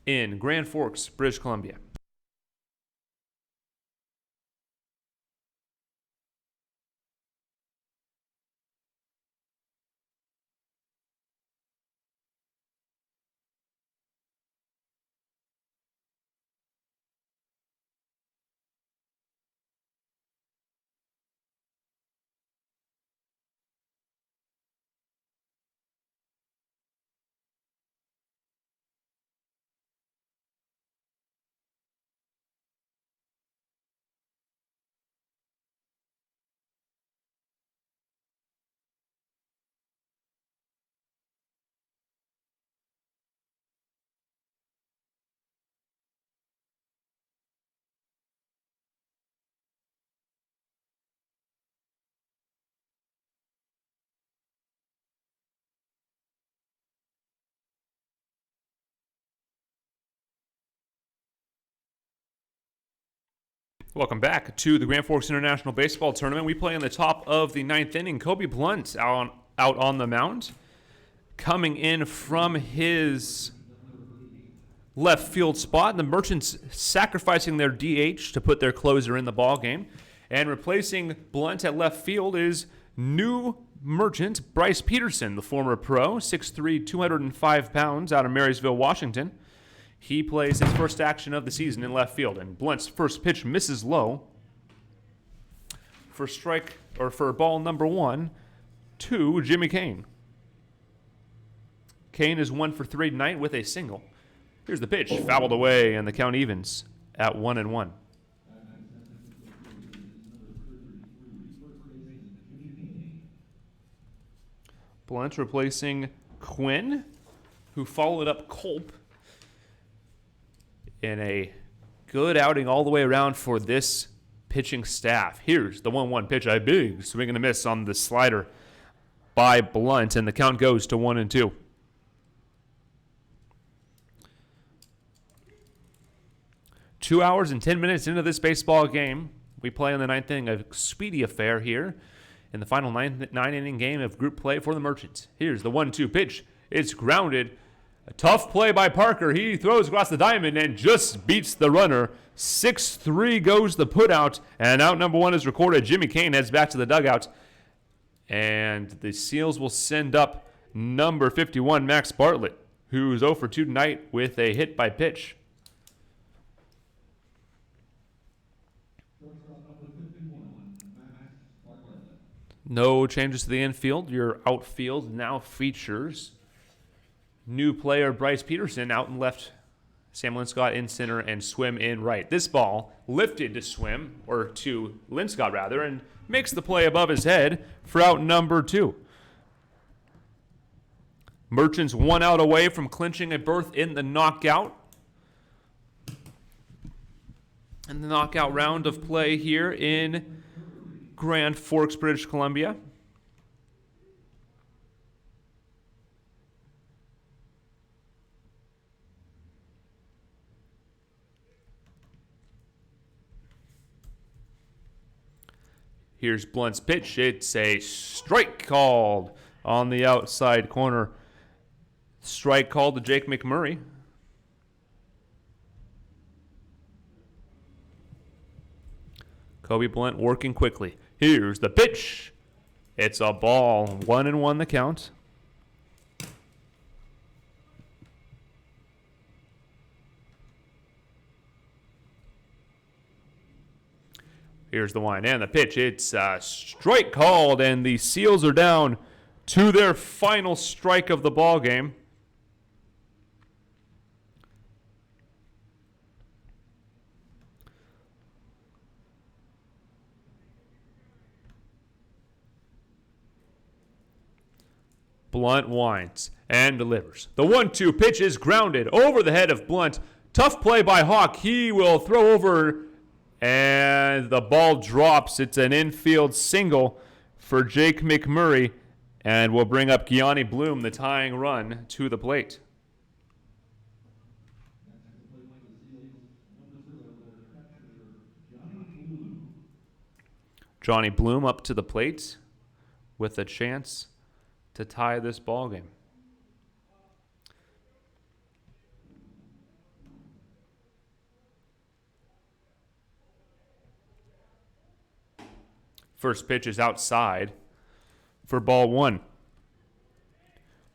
in Grand Forks, British Columbia. Welcome back to the Grand Forks International Baseball Tournament. We play in the top of the 9th inning. Kobe Blunt out on the mound. Coming in from his left field spot. The Merchants sacrificing their DH to put their closer in the ball game. And replacing Blunt at left field is new Merchant Bryce Peterson, the former pro, 6'3", 205 pounds, out of Marysville, Washington. He plays his first action of the season in left field, and Blunt's first pitch misses low for ball number 1 to Jimmy Kane. Kane is 1 for 3 tonight with a single. Here's the pitch, fouled away, and the count evens at 1-1. Blunt replacing Quinn, who followed up Culp in a good outing all the way around for this pitching staff. Here's the 1-1 pitch, a big swing and a miss on the slider by Blunt, and the count goes to 1-2. Two hours and 10 minutes into this baseball game, we play in the 9th inning, a speedy affair here in the final 9-inning game of group play for the Merchants. Here's the 1-2 pitch. It's grounded. A tough play by Parker. He throws across the diamond and just beats the runner. 6-3 goes the putout, and out number 1 is recorded. Jimmy Kane heads back to the dugout, and the Seals will send up number 51, Max Bartlett. who's 0 for 2 tonight with a hit by pitch. No changes to the infield. Your outfield now features new player Bryce Peterson out in left, Sam Linscott in center, and Swim in right. This ball lifted to Swim, or to Linscott rather, and makes the play above his head for out number 2. Merchants 1 out away from clinching a berth in the knockout. And the knockout round of play here in Grand Forks, British Columbia. Here's Blunt's pitch. It's a strike called on the outside corner. Strike called to Jake McMurray. Kobe Blunt working quickly. Here's the pitch. It's a ball. 1-1 the count. Here's the wind and the pitch. It's a strike called, and the Seals are down to their final strike of the ball game. Blunt winds and delivers. The 1-2 pitch is grounded over the head of Blunt. Tough play by Hawk. He will throw over, and the ball drops. It's an infield single for Jake McMurray, and will bring up Gianni Bloom, the tying run, to the plate. Johnny Bloom up to the plate with a chance to tie this ball game. First pitch is outside for ball 1.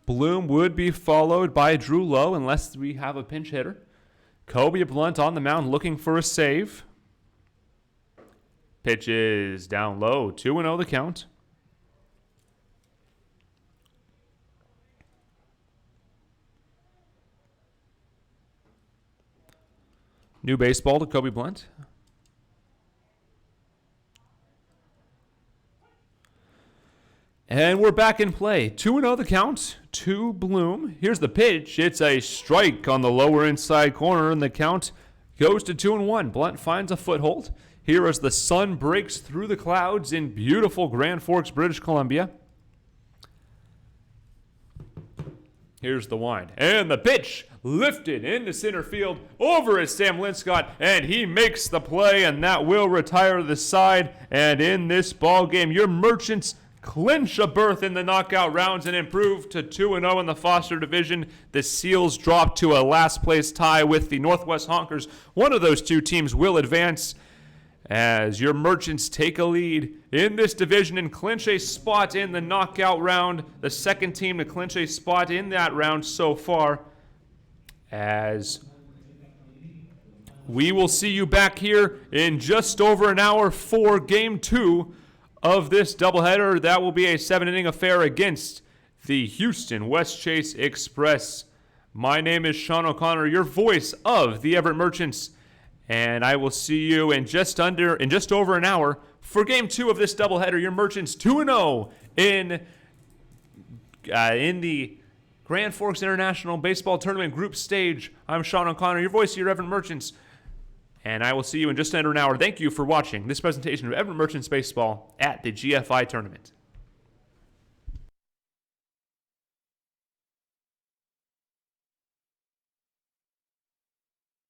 Bloom would be followed by Drew Lowe unless we have a pinch hitter. Kobe Blunt on the mound looking for a save. Pitch is down low. 2-0 the count. New baseball to Kobe Blunt. And we're back in play. 2-0 the count to Bloom. Here's the pitch. It's a strike on the lower inside corner, and the count goes to 2-1. Blunt finds a foothold here as the sun breaks through the clouds in beautiful Grand Forks, British Columbia. Here's the wind. And the pitch lifted into center field. Over is Sam Linscott, and he makes the play, and that will retire the side. And in this ball game, your Merchants clinch a berth in the knockout rounds and improve to 2-0 in the Foster division. The Seals drop to a last-place tie with the Northwest Honkers. One of those two teams will advance as your Merchants take a lead in this division and clinch a spot in the knockout round. The second team to clinch a spot in that round so far. As we will see you back here in just over an hour for Game 2 of this doubleheader. That will be a 7-inning affair against the Houston West Chase Express. My name is Sean O'Connor, your voice of the Everett Merchants. And I will see you in just over an hour for Game 2 of this doubleheader. Your Merchants 2-0 in the Grand Forks International Baseball Tournament Group Stage. I'm Sean O'Connor, your voice of your Everett Merchants. And I will see you in just under an hour. Thank you for watching this presentation of Everett Merchants Baseball at the GFI Tournament.